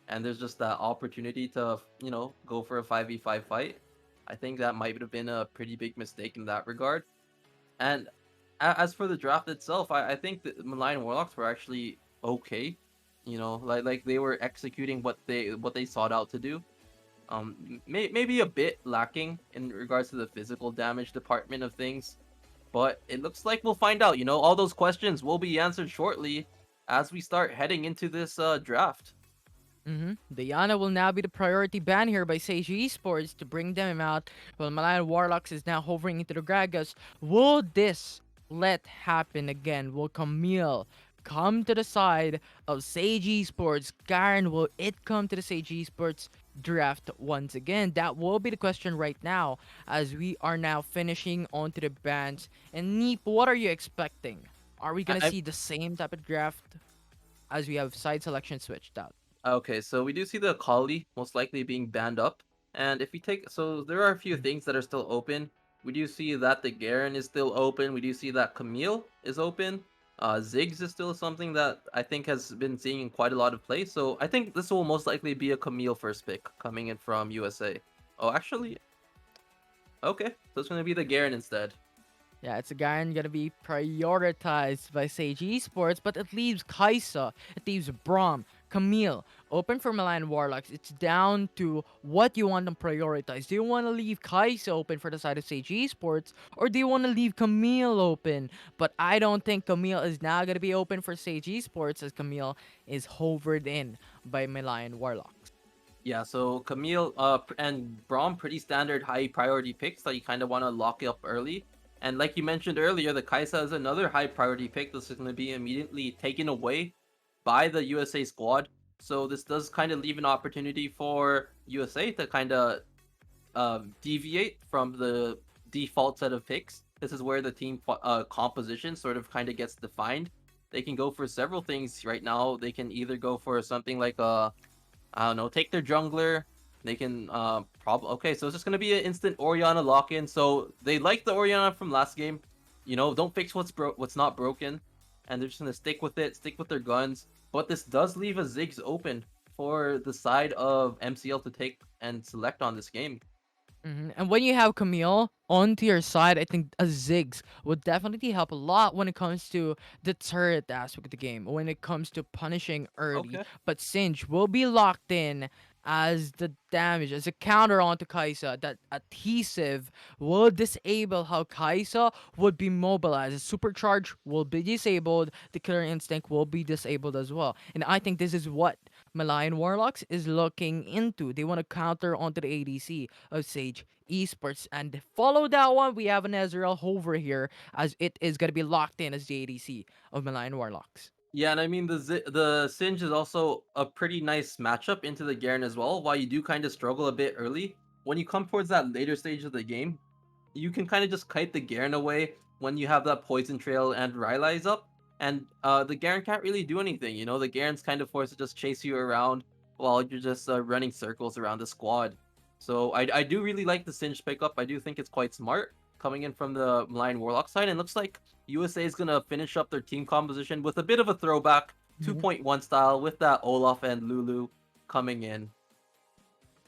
and there's just that opportunity to, you know, go for a 5v5 fight. I think that might have been a pretty big mistake in that regard. And as for the draft itself, I think the Malayan Warlocks were actually okay. You know, like they were executing what they sought out to do. Maybe a bit lacking in regards to the physical damage department of things, but it looks like we'll find out. You know, all those questions will be answered shortly as we start heading into this draft. Diana will now be the priority ban here by Sage Esports to bring them out, while Malayan Warlocks is now hovering into the Gragas. Will this let happen again? Will Camille come to the side of Sage Esports? Garen, will it come to the Sage Esports draft once again? That will be the question right now as we are now finishing onto the bans. And Neep, what are you expecting? Are we I, gonna I see the same type of draft as we have side selection switched out? Okay, so we do see the Akali most likely being banned up. And if we take, so there are a few things that are still open. We do see that the Garen is still open. We do see that Camille is open. Ziggs is still something that I think has been seeing in quite a lot of play. So I think this will most likely be a Camille first pick coming in from USA. Oh, actually, okay. So it's going to be the Garen instead. Yeah, it's again gonna be prioritized by Sage Esports, but it leaves Kaisa, it leaves Braum, Camille, open for Malayan Warlocks. It's down to what you want to prioritize. Do you want to leave Kaisa open for the side of Sage Esports, or do you want to leave Camille open? But I don't think Camille is now gonna be open for Sage Esports, as Camille is hovered in by Malayan Warlocks. Yeah, so Camille and Braum, pretty standard high priority picks that you kind of want to lock up early. And like you mentioned earlier, the Kaisa is another high priority pick that's going to be immediately taken away by the USA squad. So this does kind of leave an opportunity for USA to kind of deviate from the default set of picks. This is where the team composition sort of kind of gets defined. They can go for several things right now. They can either go for something like a I don't know, take their jungler. They can okay, so it's just gonna be an instant Orianna lock-in. So they like the Orianna from last game. You know, don't fix what's not broken. And they're just gonna stick with it, stick with their guns. But this does leave a Ziggs open for the side of MCL to take and select on this game. And when you have Camille onto your side, I think a Ziggs would definitely help a lot when it comes to the turret aspect of the game, when it comes to punishing early. Okay. But Singe will be locked in as the damage, as a counter onto Kaisa. That adhesive will disable how Kaisa would be mobilized. Supercharge will be disabled, the killer instinct will be disabled as well. And I think this is what Malayan Warlocks is looking into. They want to counter onto the ADC of Sage Esports. And follow that one, we have an Ezreal Hover here, as it is going to be locked in as the ADC of Malayan Warlocks. Yeah, and I mean the Singe is also a pretty nice matchup into the Garen as well. While you do kind of struggle a bit early, when you come towards that later stage of the game, you can kind of just kite the Garen away when you have that poison trail and Rylai's up, and the Garen can't really do anything. You know, the Garen's kind of forced to just chase you around while you're just running circles around the squad. So I do really like the Singe pickup. I do think it's quite smart coming in from the Malayan Warlock side, and looks like USA is gonna finish up their team composition with a bit of a throwback Mhm. 2.1 style with that Olaf and Lulu coming in.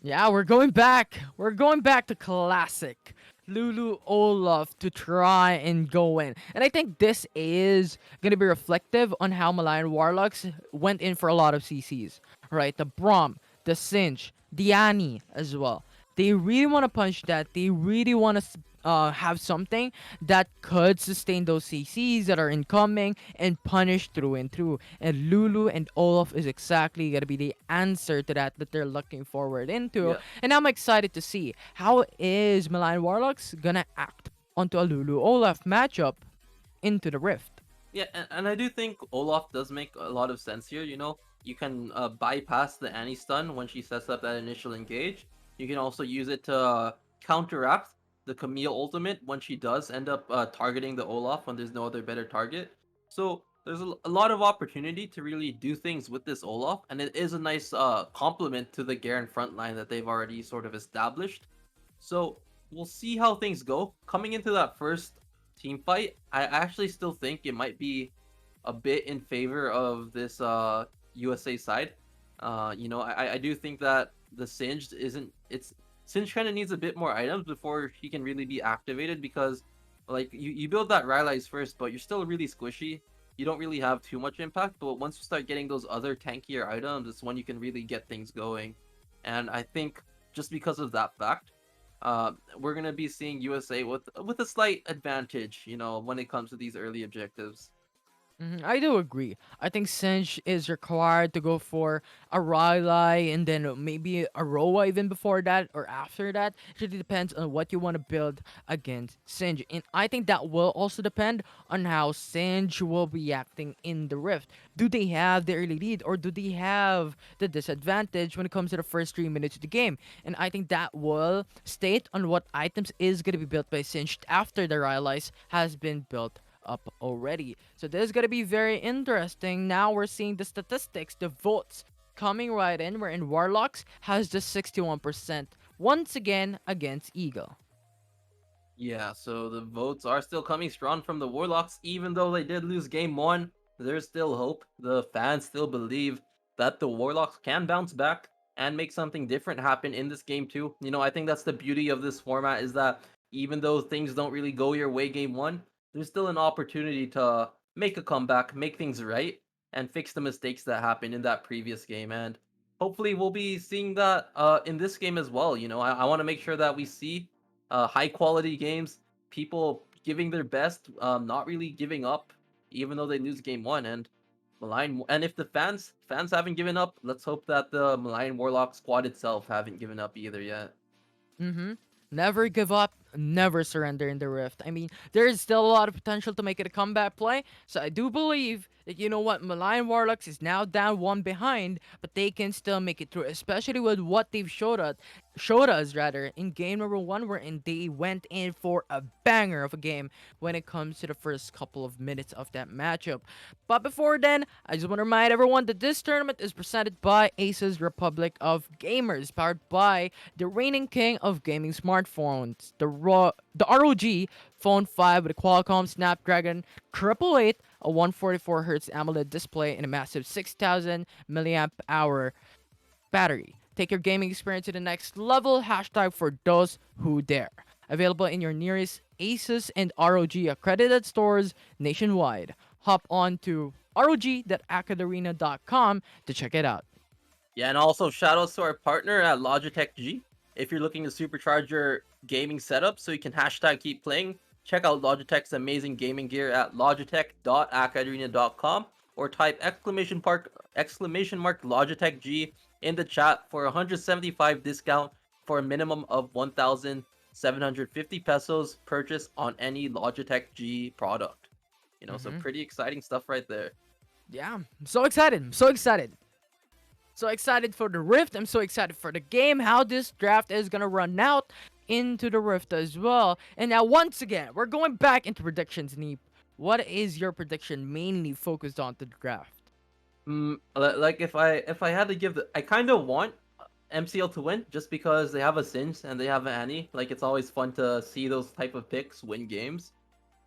Yeah, we're going back. We're going back to classic Lulu Olaf to try and go in. And I think this is going to be reflective on how Malayan Warlocks went in for a lot of CCs. Right? The Braum, the Singe, the Annie as well. They really want to punch that. They really want to have something that could sustain those CCs that are incoming and punish through and through. And Lulu and Olaf is exactly gonna be the answer to that they're looking forward into. Yeah. And I'm excited to see how is Malayan Warlocks gonna act onto a Lulu Olaf matchup into the Rift. Yeah, and I do think Olaf does make a lot of sense here. You know, you can bypass the Annie stun when she sets up that initial engage. You can also use it to counteract the Camille ultimate when she does end up targeting the Olaf when there's no other better target. So there's a lot of opportunity to really do things with this Olaf, and it is a nice complement to the Garen frontline that they've already sort of established. So we'll see how things go. Coming into that first team fight, I actually still think it might be a bit in favor of this USA side. You know, I do think that the Singed isn't it's Singed kind of needs a bit more items before he can really be activated because like you build that Rylai's first, but you're still really squishy. You don't really have too much impact, but once you start getting those other tankier items, it's when you can really get things going. And I think just because of that fact, we're gonna be seeing USA with a slight advantage, you know, when it comes to these early objectives. I do agree. I think Singe is required to go for a Rylai and then maybe a Roa even before that or after that. It really depends on what you want to build against Singe. And I think that will also depend on how Singe will be acting in the Rift. Do they have the early lead or do they have the disadvantage when it comes to the first 3 minutes of the game? And I think that will state on what items is going to be built by Singe after the Rylais has been built up already. So this is gonna be very interesting. Now we're seeing the statistics, the votes coming right in, wherein Warlocks has just 61% once again against Eagle. Yeah, so the votes are still coming strong from the Warlocks, even though they did lose game one. There's still hope. The fans still believe that the Warlocks can bounce back and make something different happen in this game too. I think that's the beauty of this format is that even though things don't really go your way game one, there's still an opportunity to make a comeback, make things right, and fix the mistakes that happened in that previous game. And hopefully we'll be seeing that in this game as well. I want to make sure that we see high quality games, people giving their best, not really giving up, even though they lose game one. And Malayan, and if the fans haven't given up, let's hope that the Malayan Warlock squad itself haven't given up either yet. Mm-hmm. Never give up, never surrender in the Rift. I mean, there is still a lot of potential to make it a comeback play, so I do believe that you know what, Malayan Warlocks is now down one behind, but they can still make it through, especially with what they've showed us rather in game number one, wherein they went in for a banger of a game when it comes to the first couple of minutes of that matchup. But before then, I just want to remind everyone that this tournament is presented by ASUS Republic of Gamers, powered by the reigning king of gaming smartphones, the ROG Phone 5 with a Qualcomm Snapdragon 888, a 144Hz AMOLED display, and a massive 6,000 milliamp hour battery. Take your gaming experience to the next level. Hashtag for those who dare. Available in your nearest ASUS and ROG accredited stores nationwide. Hop on to rog.acadarena.com to check it out. Yeah, and also shout outs to our partner at Logitech G. If you're looking to supercharge your gaming setup so you can hashtag keep playing, check out Logitech's amazing gaming gear at logitech.acadarena.com or type exclamation mark Logitech G in the chat for 175 discount for a minimum of 1,750 pesos purchase on any Logitech G product. So Mm-hmm. pretty exciting stuff right there. Yeah, I'm so excited. I'm so excited. So excited for the Rift. I'm so excited for the game, how this draft is going to run out into the Rift as well. And now, once again, we're going back into predictions, Neep. What is your prediction mainly focused on to the draft? Like if I had to give I kind of want MCL to win just because they have a Singe and they have an Annie. Like it's always fun to see those type of picks win games.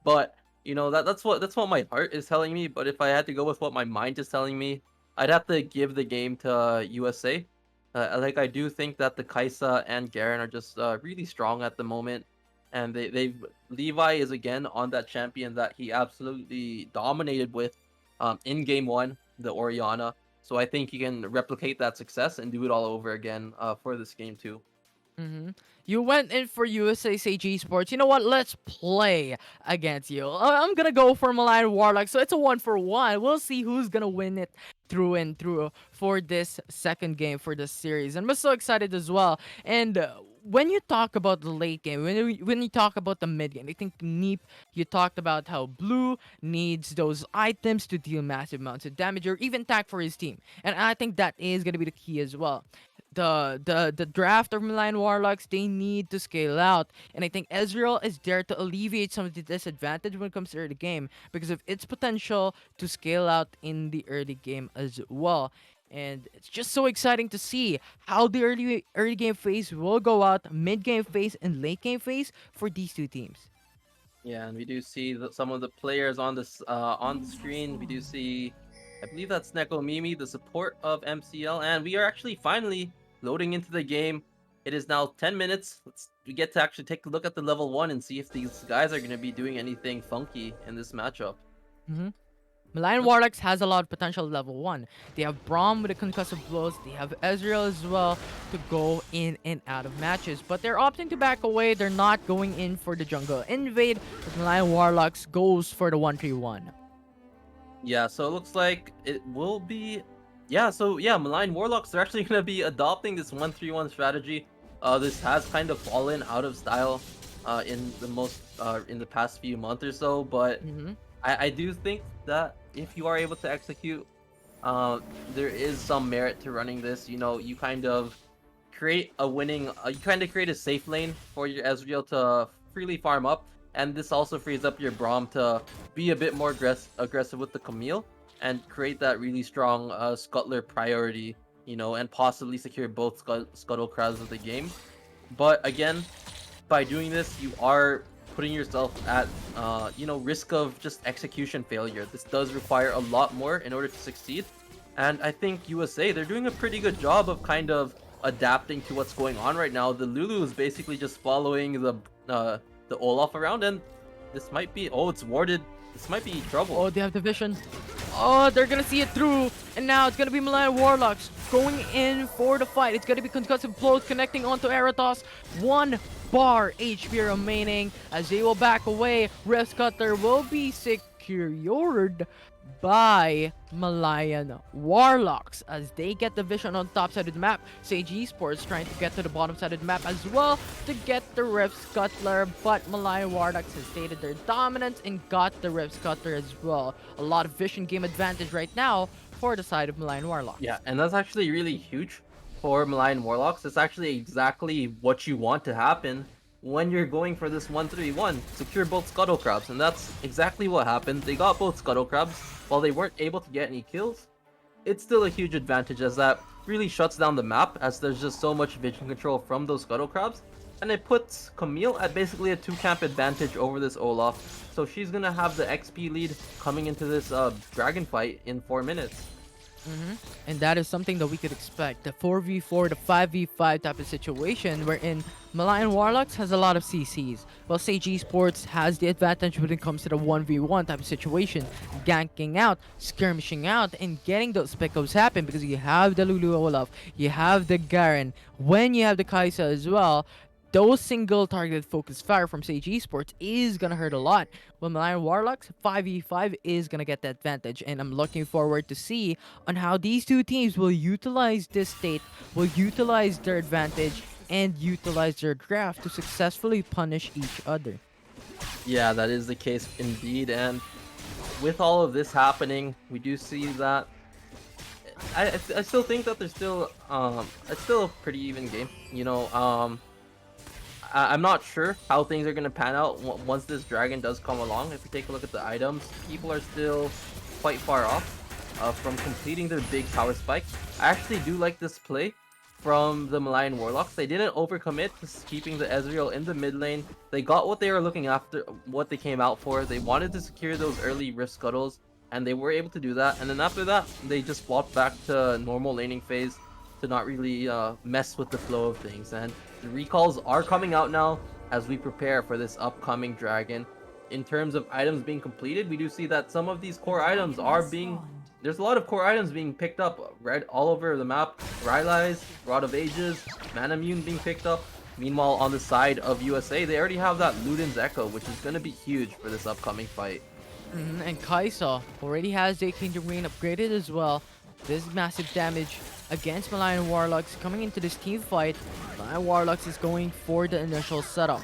But that's what my heart is telling me. But if I had to go with what my mind is telling me, I'd have to give the game to USA. Like I do think that the Kaisa and Garen are just really strong at the moment, and they Levi is again on that champion that he absolutely dominated with, in game one, the Oriana. So I think he can replicate that success and do it all over again for this game too. Mm-hmm. You went in for USA SAG Esports. You know what? Let's play against you. I'm gonna go for Malayan Warlock, so it's a 1-for-1. We'll see who's gonna win it through and through for this second game for this series. And I'm so excited as well. And when you talk about the late game, when you talk about the mid game, I think Neep, you talked about how Blue needs those items to deal massive amounts of damage or even tank for his team. And I think that is gonna be the key as well. The draft of Malayan Warlocks, they need to scale out, and I think Ezreal is there to alleviate some of the disadvantage when it comes to early game because of its potential to scale out in the early game as well. And it's just so exciting to see how the early game phase will go out, mid game phase and late game phase for these two teams. Yeah, and we do see some of the players on the screen. We do see, I believe that's Neko Mimi, the support of MCL, and we are actually finally loading into the game. It is now 10 minutes. We get to actually take a look at the level one and see if these guys are going to be doing anything funky in this matchup. Mm-hmm. Malayan Warlocks has a lot of potential at level 1. They have Braum with the concussive blows. They have Ezreal as well to go in and out of matches. But they're opting to back away. They're not going in for the jungle invade. But Malayan Warlocks goes for the 1-3-1. Yeah, so it looks like it will be. Yeah, so yeah, Malign Warlocks are actually going to be adopting this 1-3-1 strategy. This has kind of fallen out of style in the past few months or so, but Mm-hmm. I do think that if you are able to execute, there is some merit to running this. You kind of create a safe lane for your Ezreal to freely farm up, and this also frees up your Braum to be a bit more aggressive with the Camille and create that really strong Scuttler priority. and possibly secure both Scuttle Crabs of the game. But again, by doing this, you are putting yourself at, risk of just execution failure. This does require a lot more in order to succeed. And I think USA, they're doing a pretty good job of kind of adapting to what's going on right now. The Lulu is basically just following the Olaf around, and this might be, oh, it's warded. This might be trouble. Oh, they have the vision. Oh, they're gonna see it through. And now it's gonna be Malayan Warlocks going in for the fight. It's gonna be concussive blows connecting onto Eratos. 1 bar HP remaining as they will back away. Rift Cutter will be secured by Malayan Warlocks as they get the vision on top side of the map. Sage Esports trying to get to the bottom side of the map as well to get the Rift Scuttler, but Malayan Warlocks has stated their dominance and got the Rift Scuttler as well. A lot of vision game advantage right now for the side of Malayan Warlocks. Yeah, and that's actually really huge for Malayan Warlocks. It's actually exactly what you want to happen when you're going for this 1-3-1. Secure both Scuttle Crabs, and that's exactly what happened. They got both Scuttle Crabs. While they weren't able to get any kills, it's still a huge advantage as that really shuts down the map as there's just so much vision control from those Scuttle Crabs. And it puts Camille at basically a 2-camp advantage over this Olaf. So she's gonna have the XP lead coming into this dragon fight in 4 minutes. And that is something that we could expect. The 4v4, the 5v5 type of situation wherein Malayan Warlocks has a lot of CCs, while Sage Esports has the advantage when it comes to the 1v1 type of situation. Ganking out, skirmishing out, and getting those pickups happen because you have the Lulu Olaf, you have the Garen, when you have the Kaisa as well. Those single targeted focus fire from Sage Esports is gonna hurt a lot. With Malayan Warlocks, 5v5 is gonna get the advantage, and I'm looking forward to see on how these two teams will utilize this state, will utilize their advantage, and utilize their draft to successfully punish each other. Yeah, that is the case indeed. And with all of this happening, we do see that I still think that there's still it's still a pretty even game. I'm not sure how things are gonna pan out once this dragon does come along. If you take a look at the items, people are still quite far off from completing their big power spike. I actually do like this play from the Malayan Warlocks. They didn't overcommit to keeping the Ezreal in the mid lane. They got what they were looking after, what they came out for. They wanted to secure those early Rift Scuttles, and they were able to do that. And then after that, they just swapped back to normal laning phase to not really mess with the flow of things. And the recalls are coming out now as we prepare for this upcoming dragon. In terms of items being completed, we do see that some of these core items are being... There's a lot of core items being picked up right all over the map. Rylai's, Rod of Ages, Manamune being picked up. Meanwhile, on the side of USA, they already have that Luden's Echo, which is going to be huge for this upcoming fight. And Kaisa already has the Kingdom Reign upgraded as well. This massive damage against Malayan Warlocks coming into this team fight. Malayan Warlocks is going for the initial setup.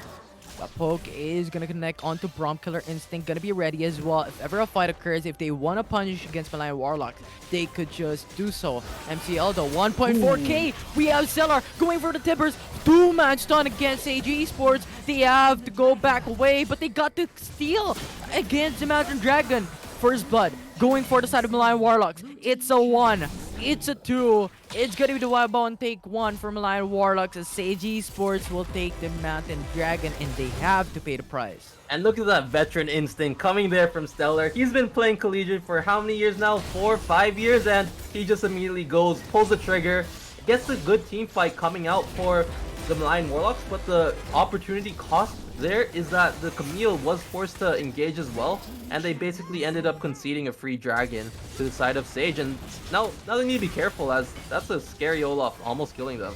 The poke is gonna connect onto Braum Killer Instinct, gonna be ready as well. If ever a fight occurs, if they want to punish against Malayan Warlocks, they could just do so. MCL though, 1.4k. We have Stellar going for the tippers. 2-man stun against Sage Esports. They have to go back away, but they got to steal against the Mountain Dragon. First blood going for the side of Malayan Warlocks. It's a 1. It's a 2. It's gonna be the wild bone take 1 for Malayan Warlocks as Sage Esports will take the Mountain Dragon and they have to pay the price. And look at that veteran instinct coming there from Stellar. He's been playing Collegiate for how many years now? 4, 5 years, and he just immediately goes, pulls the trigger, gets a good team fight coming out for the Malayan Warlocks, but the opportunity cost there is that the Camille was forced to engage as well, and they basically ended up conceding a free dragon to the side of Sage, and now they need to be careful as that's a scary Olaf almost killing them.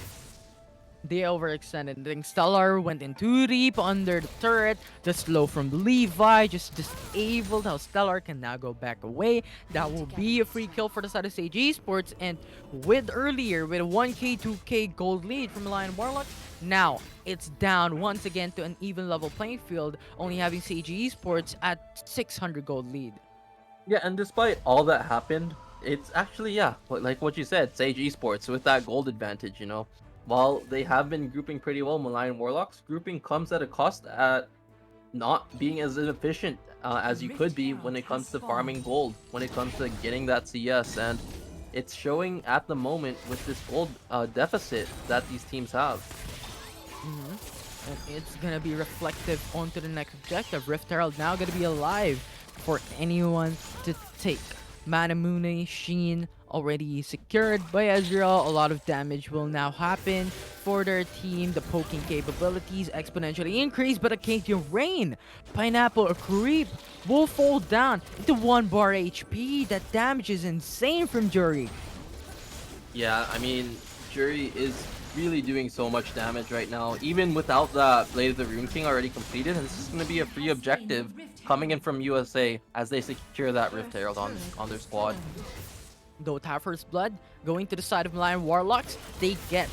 They overextended. Then Stellar went in too deep under the turret. The slow from Levi just disabled how Stellar can now go back away. That will be a free kill for the side of Sage Esports. And with earlier, with a 1k, 2k gold lead from Lion Warlock, now it's down once again to an even level playing field, only having Sage Esports at 600 gold lead. Yeah, and despite all that happened, it's actually, yeah, like what you said, Sage Esports with that gold advantage, While they have been grouping pretty well, Malayan Warlocks, grouping comes at a cost at not being as efficient as you could be when it comes to farming gold, when it comes to getting that CS. And it's showing at the moment with this gold deficit that these teams have. And it's gonna be reflective onto the next objective. Rift Herald now gonna be alive for anyone to take. Manamune, Sheen already secured by Ezreal. A lot of damage will now happen for their team. The poking capabilities exponentially increase, but AcadArena, Pineapple, a creep will fall down into 1 bar HP. That damage is insane from Jury. Yeah, I mean, Jury is really doing so much damage right now, even without the Blade of the Rune King already completed, and this is going to be a free objective coming in from USA as they secure that Rift Herald on their squad. Though Taffer's Blood going to the side of Malayan Warlocks, they get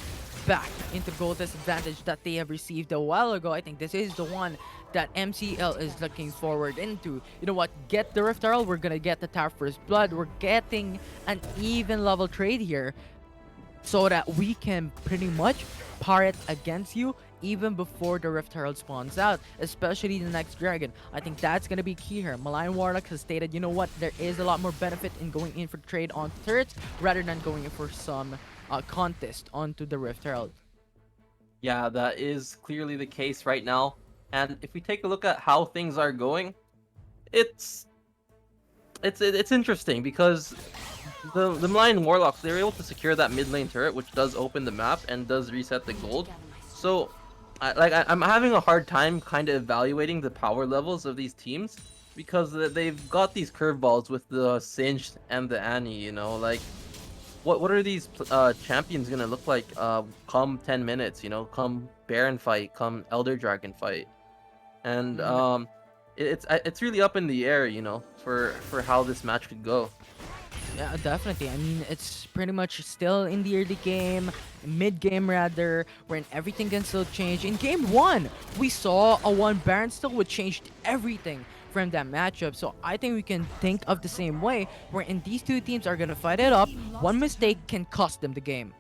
back into goal disadvantage that they have received a while ago. I think this is the one that MCL is looking forward into. You know what? Get the Rift Herald, we're gonna get the Taffer's Blood. We're getting an even level trade here so that we can pretty much par it against you even before the Rift Herald spawns out, especially the next dragon. I think that's gonna be key here. Malayan Warlock has stated, you know what, there is a lot more benefit in going in for trade on turrets rather than going in for some contest onto the Rift Herald. Yeah, that is clearly the case right now. And if we take a look at how things are going, it's interesting because the Malayan Warlocks, they're able to secure that mid lane turret, which does open the map and does reset the gold. So, I'm having a hard time kind of evaluating the power levels of these teams because they've got these curveballs with the Singed and the Annie, you know, like what are these champions gonna look like come 10 minutes, you know, come Baron fight, come Elder Dragon fight, and it's really up in the air, you know, for how this match could go. Yeah, definitely. I mean, it's pretty much still in the early game, mid-game rather, wherein everything can still change. In game 1, we saw a 1 Baron still, which changed everything from that matchup. So I think we can think of the same way, wherein these two teams are going to fight it up. One mistake can cost them the game.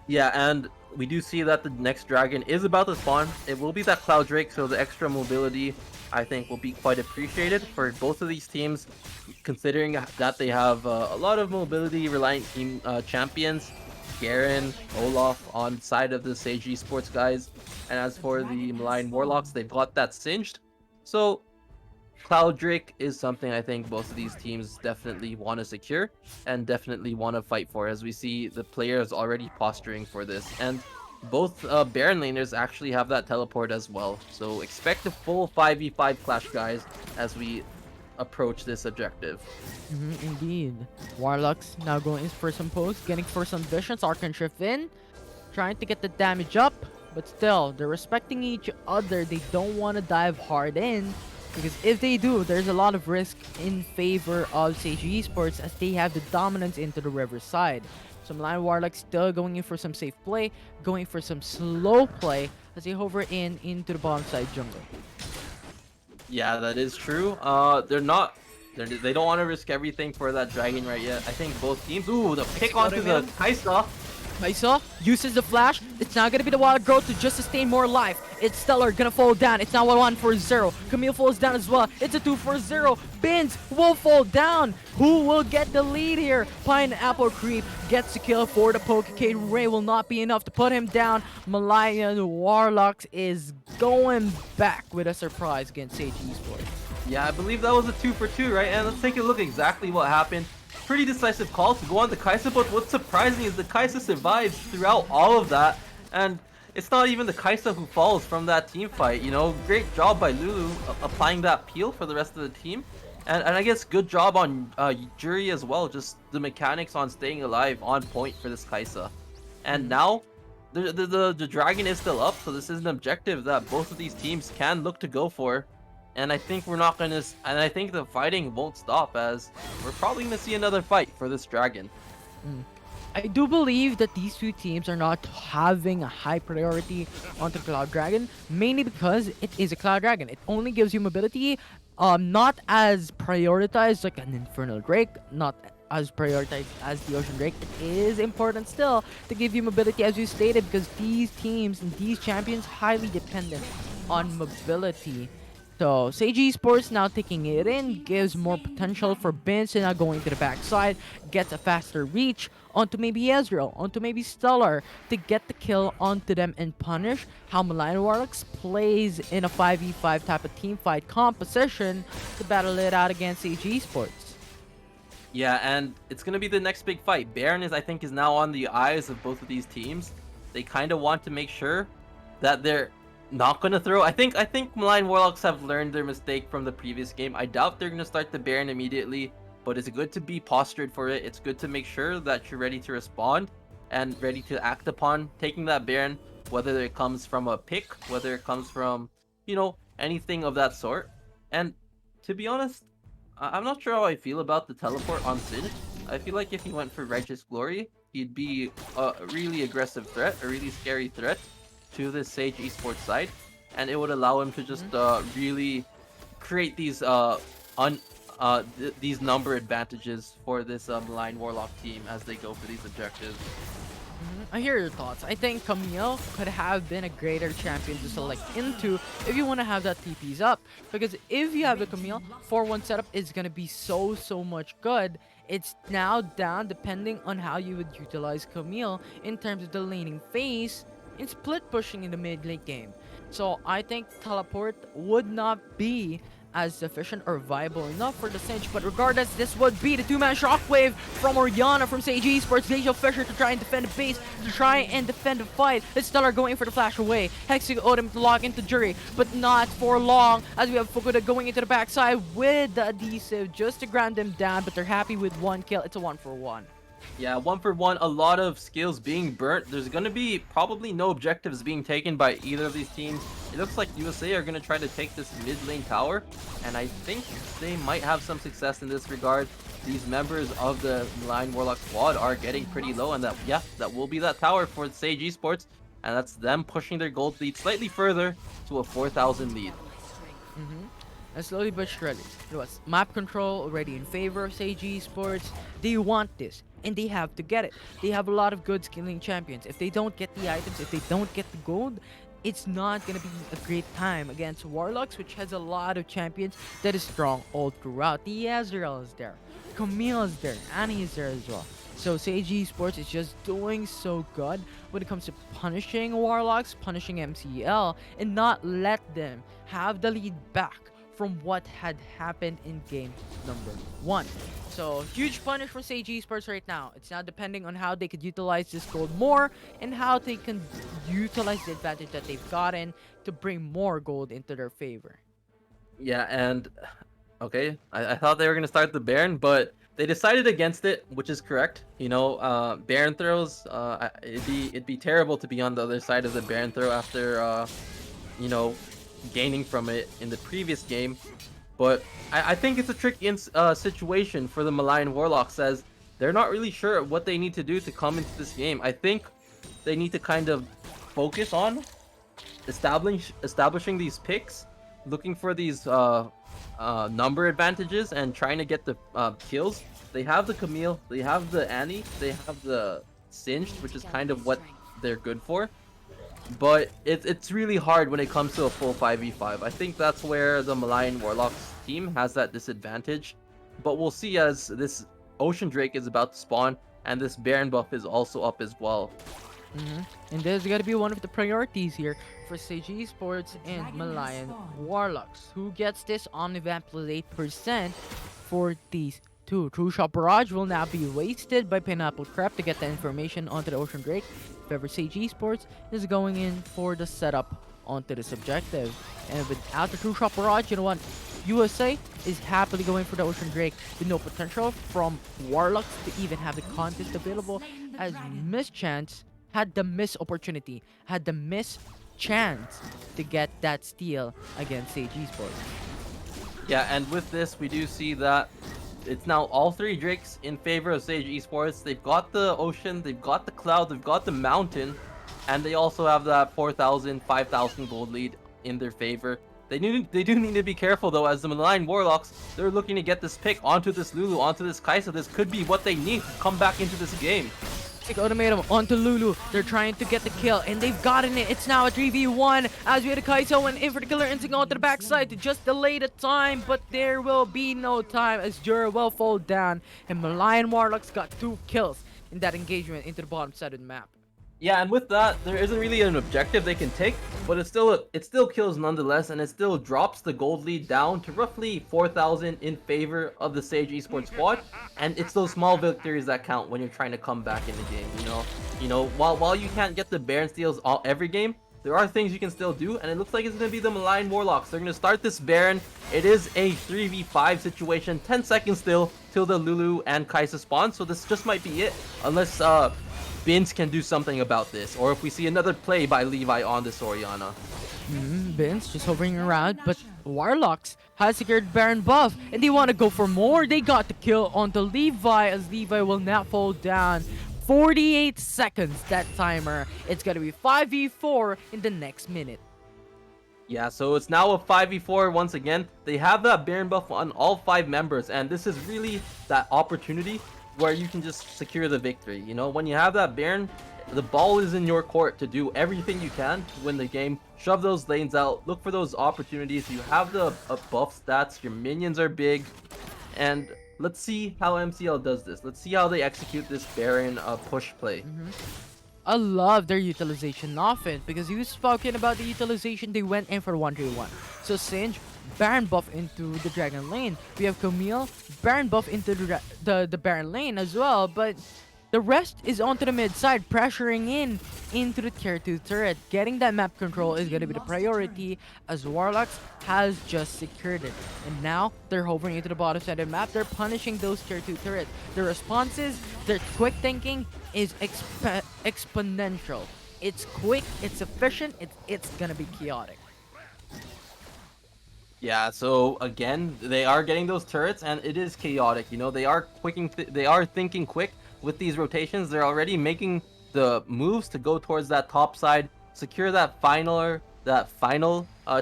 Yeah, and we do see that the next dragon is about to spawn. It will be that Cloud Drake, so the extra mobility, I think, will be quite appreciated for both of these teams, considering that they have a lot of mobility reliant team champions. Garen, Olaf on side of the Sage Esports guys, and as for the Malayan Warlocks, they've got that Singed. So Cloud Drake is something I think both of these teams definitely want to secure and definitely want to fight for, as we see the players already posturing for this. And both Baron laners actually have that teleport as well. So expect a full 5v5 clash, guys, as we approach this objective. Indeed. Warlocks now going for some posts, getting for some visions. Arcan Shift in, trying to get the damage up, but still, they're respecting each other. They don't want to dive hard in, because if they do, there's a lot of risk in favor of Sage Esports as they have the dominance into the river side. So Malayan Warlock still going in for some safe play, going for some slow play as they hover in into the bottom side jungle. Yeah, that is true. They don't want to risk everything for that dragon right yet. I think both teams. Ooh, the pick onto the Kai'Sa. Kai'Sa uses the flash. It's now gonna be the wild growth to just sustain more life. It's Stellar gonna fall down. It's now a 1-for-0. Camille falls down as well. It's a 2-for-0. Bins will fall down. Who will get the lead here? Pineapple Creep gets the kill for the poke. AcadArena will not be enough to put him down. Malayan Warlocks is going back with a surprise against Sage Esports. Yeah, I believe that was a 2-for-2, right? And let's take a look exactly what happened. Pretty decisive call to go on the Kai'Sa, but what's surprising is the Kai'Sa survives throughout all of that, and it's not even the Kai'Sa who falls from that team fight, you know? Great job by Lulu applying that peel for the rest of the team, and I guess good job on Jury as well, just the mechanics on staying alive on point for this Kai'Sa. And now, the dragon is still up, so this is an objective that both of these teams can look to go for. And I think we're not gonna, and I think the fighting won't stop, as we're probably gonna see another fight for this dragon. I do believe that these two teams are not having a high priority onto Cloud Dragon, mainly because it is a Cloud Dragon. It only gives you mobility, not as prioritized like an Infernal Drake, not as prioritized as the Ocean Drake. It is important still to give you mobility, as you stated, because these teams and these champions highly dependent on mobility. So Sage Esports now taking it in gives more potential for Benson now going to the backside, gets a faster reach onto maybe Ezreal, onto maybe Stellar to get the kill onto them and punish how Malayan Warlocks plays in a 5v5 type of team fight composition to battle it out against Sage Esports. Yeah, and it's gonna be the next big fight. Baron I think, is now on the eyes of both of these teams. They kind of want to make sure that they're not gonna throw. I think Malayan Warlocks have learned their mistake from the previous game. I doubt they're gonna start the Baron immediately, but it's good to be postured for it. It's good to make sure that you're ready to respond and ready to act upon taking that Baron, whether it comes from a pick, whether it comes from, anything of that sort. And to be honest, I'm not sure how I feel about the teleport on Singed. I feel like if he went for Righteous Glory, he'd be a really aggressive threat, a really scary threat to this Sage Esports side, and it would allow him to just really create these these number advantages for this Malayan Warlock team as they go for these objectives. I hear your thoughts. I think Camille could have been a greater champion to select into if you want to have that TPs up. Because if you have the Camille, 4-1 setup is going to be so much good. It's now down depending on how you would utilize Camille in terms of the laning phase in split pushing in the mid late game. So I think teleport would not be as efficient or viable enough for the Singe, but regardless, this would be the two-man shockwave from Oriana from Sage Esports, Glacial Fisher to try and defend the base, to try and defend the fight. It's Stellar going for the flash away. Hexing Odin to lock into Jury, but not for long, as we have Fukuda going into the backside with the adhesive just to ground them down, but they're happy with one kill. It's a 1-for-1. Yeah, 1-for-1, a lot of skills being burnt. There's going to be probably no objectives being taken by either of these teams. It looks like USA are going to try to take this mid lane tower, and I think they might have some success in this regard. These members of the Malayan Warlock squad are getting pretty low, and that will be that tower for Sage Esports, and that's them pushing their gold lead slightly further to a 4,000 lead. And slowly but surely, map control already in favor of Sage Esports. They want this, and they have to get it. They have a lot of good skilling champions. If they don't get the items, if they don't get the gold, it's not gonna be a great time against Warlocks, which has a lot of champions that is strong all throughout. The Ezreal is there, Camille is there, Annie is there as well. So Sage Esports is just doing so good when it comes to punishing Warlocks, punishing MCL, and not let them have the lead back from what had happened in game number 1. So huge punish for Sage Esports right now. It's now depending on how they could utilize this gold more and how they can utilize the advantage that they've gotten to bring more gold into their favor. Yeah, and okay, I thought they were gonna start the Baron, but they decided against it, which is correct. Baron throws. It'd be terrible to be on the other side of the Baron throw after gaining from it in the previous game. But I think it's a tricky situation for the Malayan Warlocks, as they're not really sure what they need to do to come into this game. I think they need to kind of focus on establishing these picks, looking for these number advantages, and trying to get the kills. They have the Camille, they have the Annie, they have the Singed, which is kind of what they're good for. But it's really hard when it comes to a full 5v5. I think that's where the Malayan Warlocks team has that disadvantage. But we'll see as this Ocean Drake is about to spawn, and this Baron buff is also up as well. And this is going to be one of the priorities here for Sage Esports and Malayan Warlocks. Who gets this Omnivamp plus 8% for these two? True Shot Barrage will now be wasted by Pineapple Crab to get the information onto the Ocean Drake. If ever Sage Esports is going in for the setup onto this objective. And without the True Shot Barrage, you know what? USA is happily going for the Ocean Drake with no potential from Warlocks to even have the contest available, as Mischance had the miss opportunity, had the miss chance to get that steal against Sage Esports. Yeah, and with this, we do see that it's now all three Drakes in favor of Sage Esports. They've got the Ocean, they've got the Cloud, they've got the Mountain, and they also have that 4,000, 5,000 gold lead in their favor. They do need to be careful though, as the Malayan Warlocks, they're looking to get this pick onto this Lulu, onto this Kai'Sa. This could be what they need to come back into this game. Toxic Ultimatum onto Lulu. They're trying to get the kill, and they've gotten it. It's now a 3v1 as we had a Kaizo and in particular Instinct onto the backside to just delay the time, but there will be no time as Jura will fall down, and Malayan Warlocks got 2 kills in that engagement into the bottom side of the map. Yeah, and with that, there isn't really an objective they can take, but it still kills nonetheless, and it still drops the gold lead down to roughly 4,000 in favor of the Sage Esports squad. And it's those small victories that count when you're trying to come back in the game. While you can't get the Baron steals every game, there are things you can still do, and it looks like it's gonna be the Malayan Warlocks. They're gonna start this Baron. It is a 3v5 situation. 10 seconds still till the Lulu and Kaisa spawn, so this just might be it, unless Binz can do something about this, or if we see another play by Levi on this Orianna. Binz just hovering around, but Warlocks has secured Baron buff, and they want to go for more. They got the kill onto Levi, as Levi will not fall down. 48 seconds, that timer. It's gonna be 5v4 in the next minute. Yeah, so it's now a 5v4 once again. They have that Baron buff on all 5 members, and this is really that opportunity where you can just secure the victory. When you have that Baron, the ball is in your court to do everything you can to win the game. Shove those lanes out, look for those opportunities. You have the buff stats, your minions are big, and let's see how MCL does this. Let's see how they execute this Baron push play. I love their utilization offense because you've spoken about the utilization. They went in for 1-3-1. So Singe, Baron buff into the Dragon lane. We have Camille, Baron buff into the Baron lane as well. But the rest is onto the mid side, pressuring into the tier 2 turret. Getting that map control is going to be the priority as Warlocks has just secured it. And now they're hovering into the bottom side of the map. They're punishing those tier 2 turrets. Their responses, their quick thinking is exponential. It's quick, it's efficient, it's going to be chaotic. Yeah, so again, they are getting those turrets, and it is chaotic. They are thinking quick with these rotations. They're already making the moves to go towards that top side, secure that final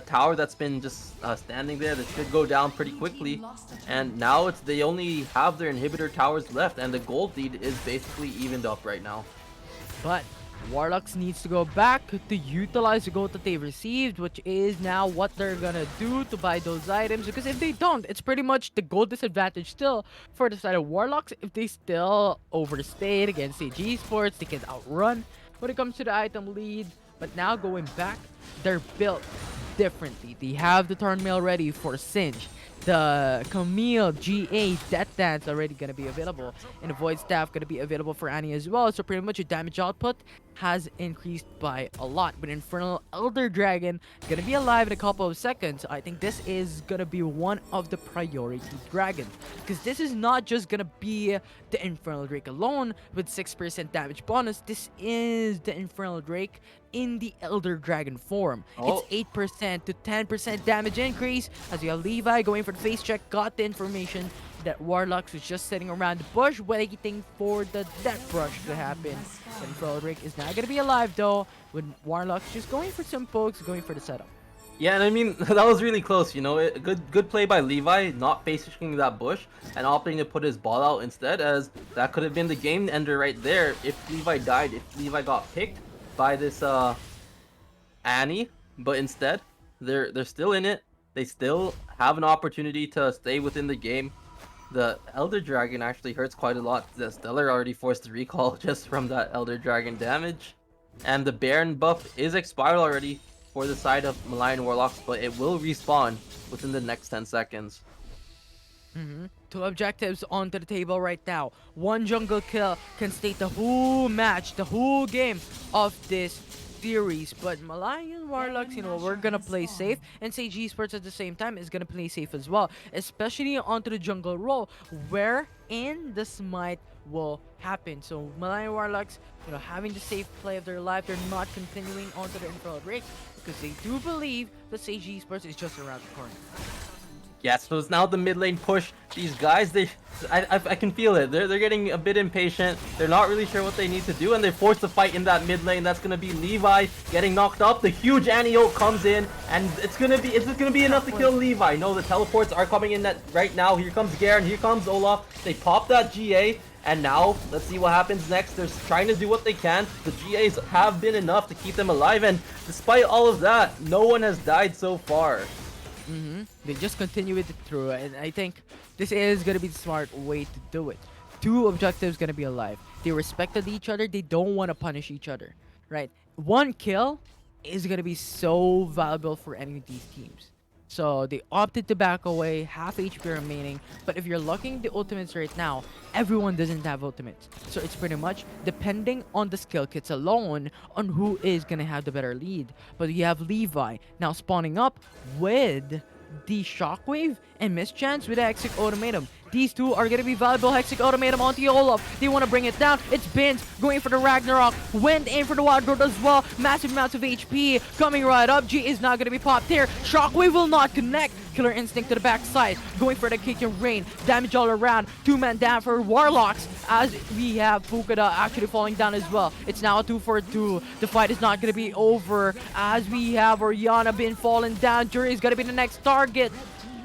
tower that's been just standing there. That should go down pretty quickly. And now they only have their inhibitor towers left, and the gold lead is basically evened up right now. But Warlocks needs to go back to utilize the gold that they received, which is now what they're gonna do to buy those items, because if they don't, it's pretty much the gold disadvantage still for the side of Warlocks. If they still overstayed against AG Esports, they can outrun when it comes to the item lead. But now going back, they're built differently. They have the turn mail ready for Singe. The Camille GA Death Dance already gonna be available, and the Void Staff gonna be available for Annie as well. So pretty much your damage output has increased by a lot. But Infernal Elder Dragon gonna be alive in a couple of seconds. I think this is gonna be one of the priority dragons, because this is not just gonna be the Infernal Drake alone with 6% damage bonus. This is the Infernal Drake in the Elder Dragon form. It's 8% to 10% damage increase as you have Levi going for the face check, got the information that Warlocks was just sitting around the bush waiting for the Death Rush to happen. And Infernal Drake is not gonna be alive though, with Warlocks just going for some pokes, going for the setup. Yeah, and I mean, that was really close, good play by Levi, not face-checking that bush, and opting to put his ball out instead, as that could have been the game ender right there if Levi died, if Levi got picked by this Annie, but instead, they're still in it. They still have an opportunity to stay within the game. The Elder Dragon actually hurts quite a lot. The Stellar already forced the recall just from that Elder Dragon damage. And the Baron buff is expired already for the side of Malayan Warlocks, but it will respawn within the next 10 seconds. 2 objectives onto the table right now. 1 jungle kill can state the whole match, the whole game of this series. But Malayan Warlocks, we're gonna play safe, and Sage Esports at the same time is gonna play safe as well, especially onto the jungle role wherein the smite will happen. So Malayan Warlocks, having the safe play of their life, they're not continuing onto the Infernal Drake because they do believe that Sage Esports is just around the corner. Yeah, so it's now the mid lane push. These guys, I can feel it. They're getting a bit impatient. They're not really sure what they need to do, and they're forced to fight in that mid lane. That's gonna be Levi getting knocked up. The huge Annie ult comes in, and is this gonna be enough to kill Levi? No, the teleports are coming in right now. Here comes Garen, here comes Olaf. They pop that GA, And now, let's see what happens next. They're trying to do what they can. The GAs have been enough to keep them alive, and despite all of that, no one has died so far. They just continue with it through, and I think this is gonna be the smart way to do it. Two objectives gonna be alive. They respected each other. They don't want to punish each other, right? One kill is gonna be so valuable for any of these teams. So they opted to back away, half HP remaining. But if you're looking at the ultimates right now, everyone doesn't have ultimates. So it's pretty much depending on the skill kits alone on who is gonna have the better lead. But you have Levi now spawning up with the Shockwave and Mischance with the Hexic Ultimatum. These two are going to be valuable. Hexic Ultimatum onto Olaf. They want to bring it down. It's Bins going for the Ragnarok. Went in for the Wild Growth as well. Massive amounts of HP coming right up. G is not going to be popped here. Shockwave will not connect. Killer Instinct to the backside. Going for the Kick and Rain. Damage all around. 2-man down for Warlocks as we have Fukada actually falling down as well. It's now a 2-for-2. The fight is not going to be over as we have Oriana been falling down. Jury is going to be the next target.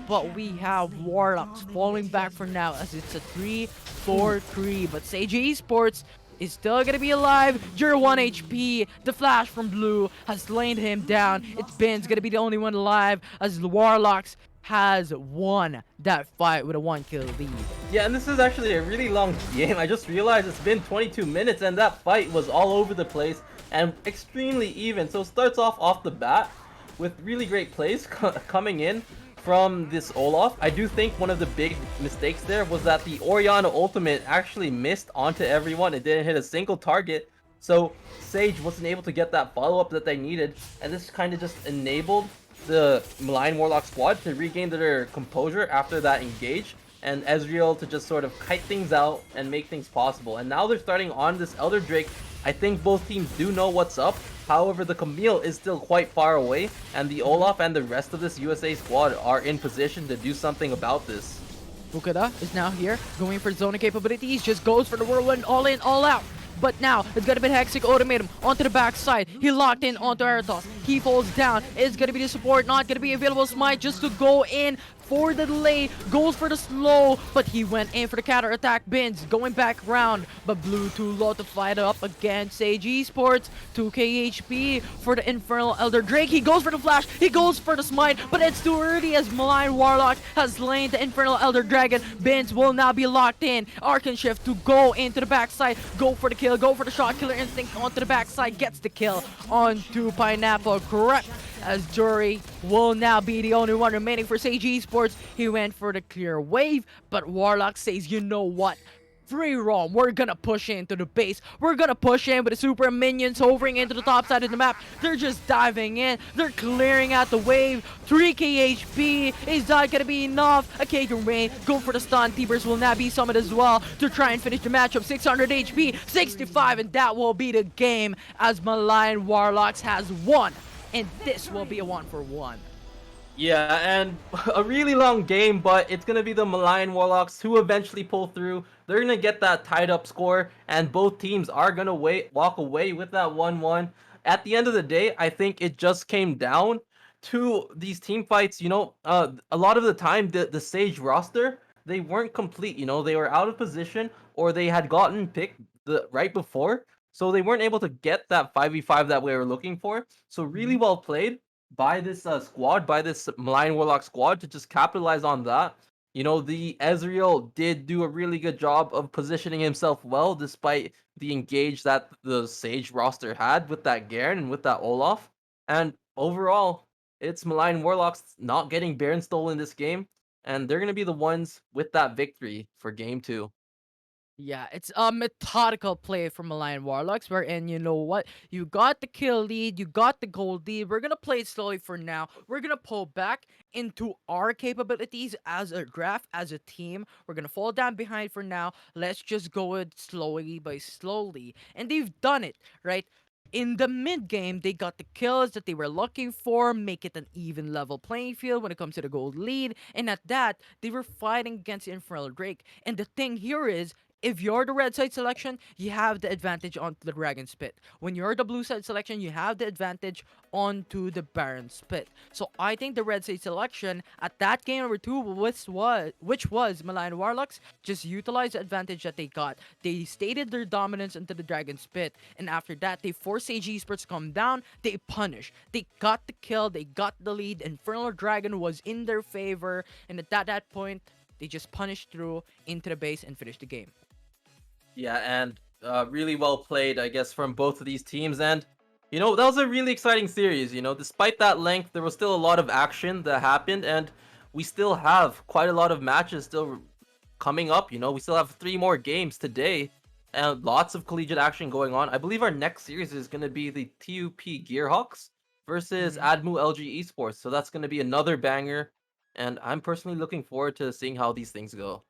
But we have Warlocks falling back for now as it's a 3-4-3. But Sage Esports is still gonna be alive. Jury 1 HP. The Flash from Blue has laid him down. It's Ben's gonna be the only one alive as the Warlocks has won that fight with a 1-kill lead. Yeah, and this is actually a really long game. I just realized it's been 22 minutes and that fight was all over the place and extremely even. So it starts off the bat with really great plays coming in from this Olaf. I do think one of the big mistakes there was that the Oriana ultimate actually missed onto everyone. It didn't hit a single target. So Sage wasn't able to get that follow-up that they needed. And this kind of just enabled the Malayan Warlock squad to regain their composure after that engage. And Ezreal to just sort of kite things out and make things possible. And now they're starting on this Elder Drake. I think both teams do know what's up. However, the Camille is still quite far away, and the Olaf and the rest of this USA squad are in position to do something about this. Fukada is now here, going for zona capabilities, just goes for the whirlwind, all in, all out. But now, it's gonna be Hexic Ultimatum onto the backside. He locked in onto Aratos. He falls down. It's gonna be the support, not gonna be available. Smite just to go in for the delay. Goes for the slow, but he went in for the counter attack. Bins going back round, but Blue too low to fight up against Sage Esports. 2k HP for the Infernal Elder Drake. He goes for the flash. He goes for the smite, but it's too early as Malayan Warlock has slain the Infernal Elder Dragon. Bins will now be locked in. Arcan Shift to go into the backside. Go for the kill. Go for the shot. Killer Instinct onto the backside. Gets the kill onto Pineapple. Correct. As Jury will now be the only one remaining for Sage Esports. He went for the clear wave, but Warlock says, you know what? Free roam. We're gonna push into the base. We're gonna push in with the super minions hovering into the top side of the map. They're just diving in. They're clearing out the wave. 3k HP is not gonna be enough. A Cake and Rain. Go for the stun. T-Burst will now be summoned as well to try and finish the matchup. 600 HP, 65, and that will be the game as Malayan Warlocks has won. And this will be a 1-for-1. Yeah, and a really long game, but it's going to be the Malayan Warlocks who eventually pull through. They're going to get that tied up score, and both teams are going to walk away with that 1-1. At the end of the day, I think it just came down to these team fights. A lot of the time, the Sage roster, they weren't complete. They were out of position or they had gotten picked right before. So they weren't able to get that 5v5 that we were looking for. So really well played by this squad, by this Malayan Warlock squad to just capitalize on that. The Ezreal did do a really good job of positioning himself well despite the engage that the Sage roster had with that Garen and with that Olaf. And overall, it's Malayan Warlocks not getting Baron stole in this game, and they're going to be the ones with that victory for game 2. Yeah, it's a methodical play from Malayan Warlocks, wherein you know what? You got the kill lead, you got the gold lead. We're gonna play it slowly for now. We're gonna pull back into our capabilities as a draft, as a team. We're gonna fall down behind for now. Let's just go it slowly by slowly. And they've done it, right? In the mid game, they got the kills that they were looking for, make it an even level playing field when it comes to the gold lead. And at that, they were fighting against Infernal Drake. And the thing here is, If you're the red side selection, you have the advantage onto the Dragon's Pit. When you're the blue side selection, you have the advantage onto the Baron's Pit. So I think the red side selection at that game number 2, which was Malayan Warlocks, just utilized the advantage that they got. They stated their dominance into the Dragon's Pit, and after that, they forced AG Esports to come down. They punish. They got the kill. They got the lead. Infernal Dragon was in their favor, and at that point, they just punished through into the base and finished the game. Yeah, and really well played, I guess, from both of these teams. And, that was a really exciting series. Despite that length, there was still a lot of action that happened, and we still have quite a lot of matches still coming up. We still have 3 more games today, and lots of collegiate action going on. I believe our next series is going to be the TUP Gearhawks versus ADMU LG Esports. So that's going to be another banger, and I'm personally looking forward to seeing how these things go.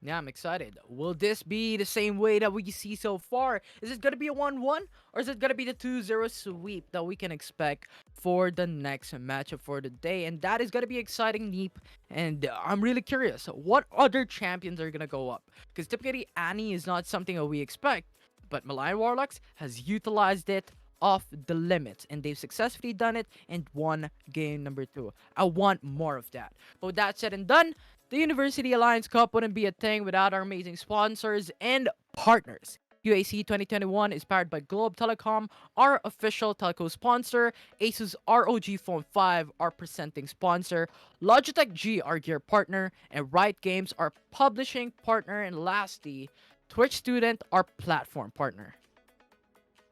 Yeah, I'm excited. Will this be the same way that we see so far? Is it going to be a 1-1? Or is it going to be the 2-0 sweep that we can expect for the next matchup for the day? And that is going to be exciting, Neep. And I'm really curious, what other champions are going to go up? Because typically, Annie is not something that we expect. But Malayan Warlocks has utilized it off the limits. And they've successfully done it and won game number 2. I want more of that. But with that said and done, the University Alliance Cup wouldn't be a thing without our amazing sponsors and partners. UAC 2021 is powered by Globe Telecom, our official telco sponsor. ASUS ROG Phone 5, our presenting sponsor. Logitech G, our gear partner. And Riot Games, our publishing partner. And lastly, Twitch Student, our platform partner.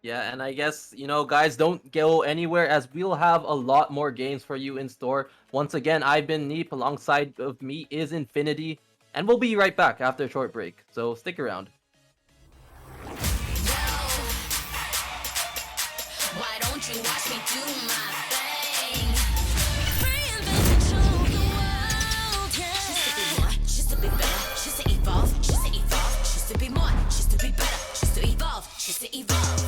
Yeah, and I guess, guys, don't go anywhere as we'll have a lot more games for you in store. Once again, I've been Neep. Alongside of me is Infinity. And we'll be right back after a short break. So stick around. Why don't you watch me do my thing? Reinvent and show the world, yeah. Just to be more, just to be better, just to evolve, just to be more, just to be better, just to evolve, just to evolve.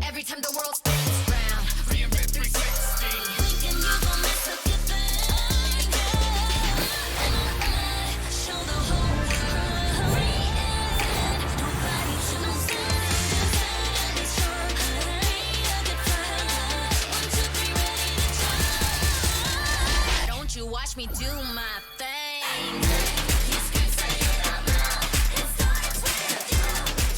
Every time the world spins round, reinvent 360. We can use a mess of your thing, yeah. Show the whole world. Reinvent, nobody should know stand. It's sure, ready to get further. 1, 2, 3, ready to try. Why don't you watch me do my thing?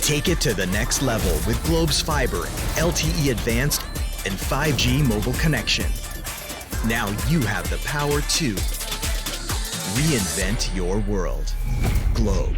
Take it to the next level with Globe's fiber, LTE advanced, and 5G mobile connection. Now you have the power to reinvent your world. Globe.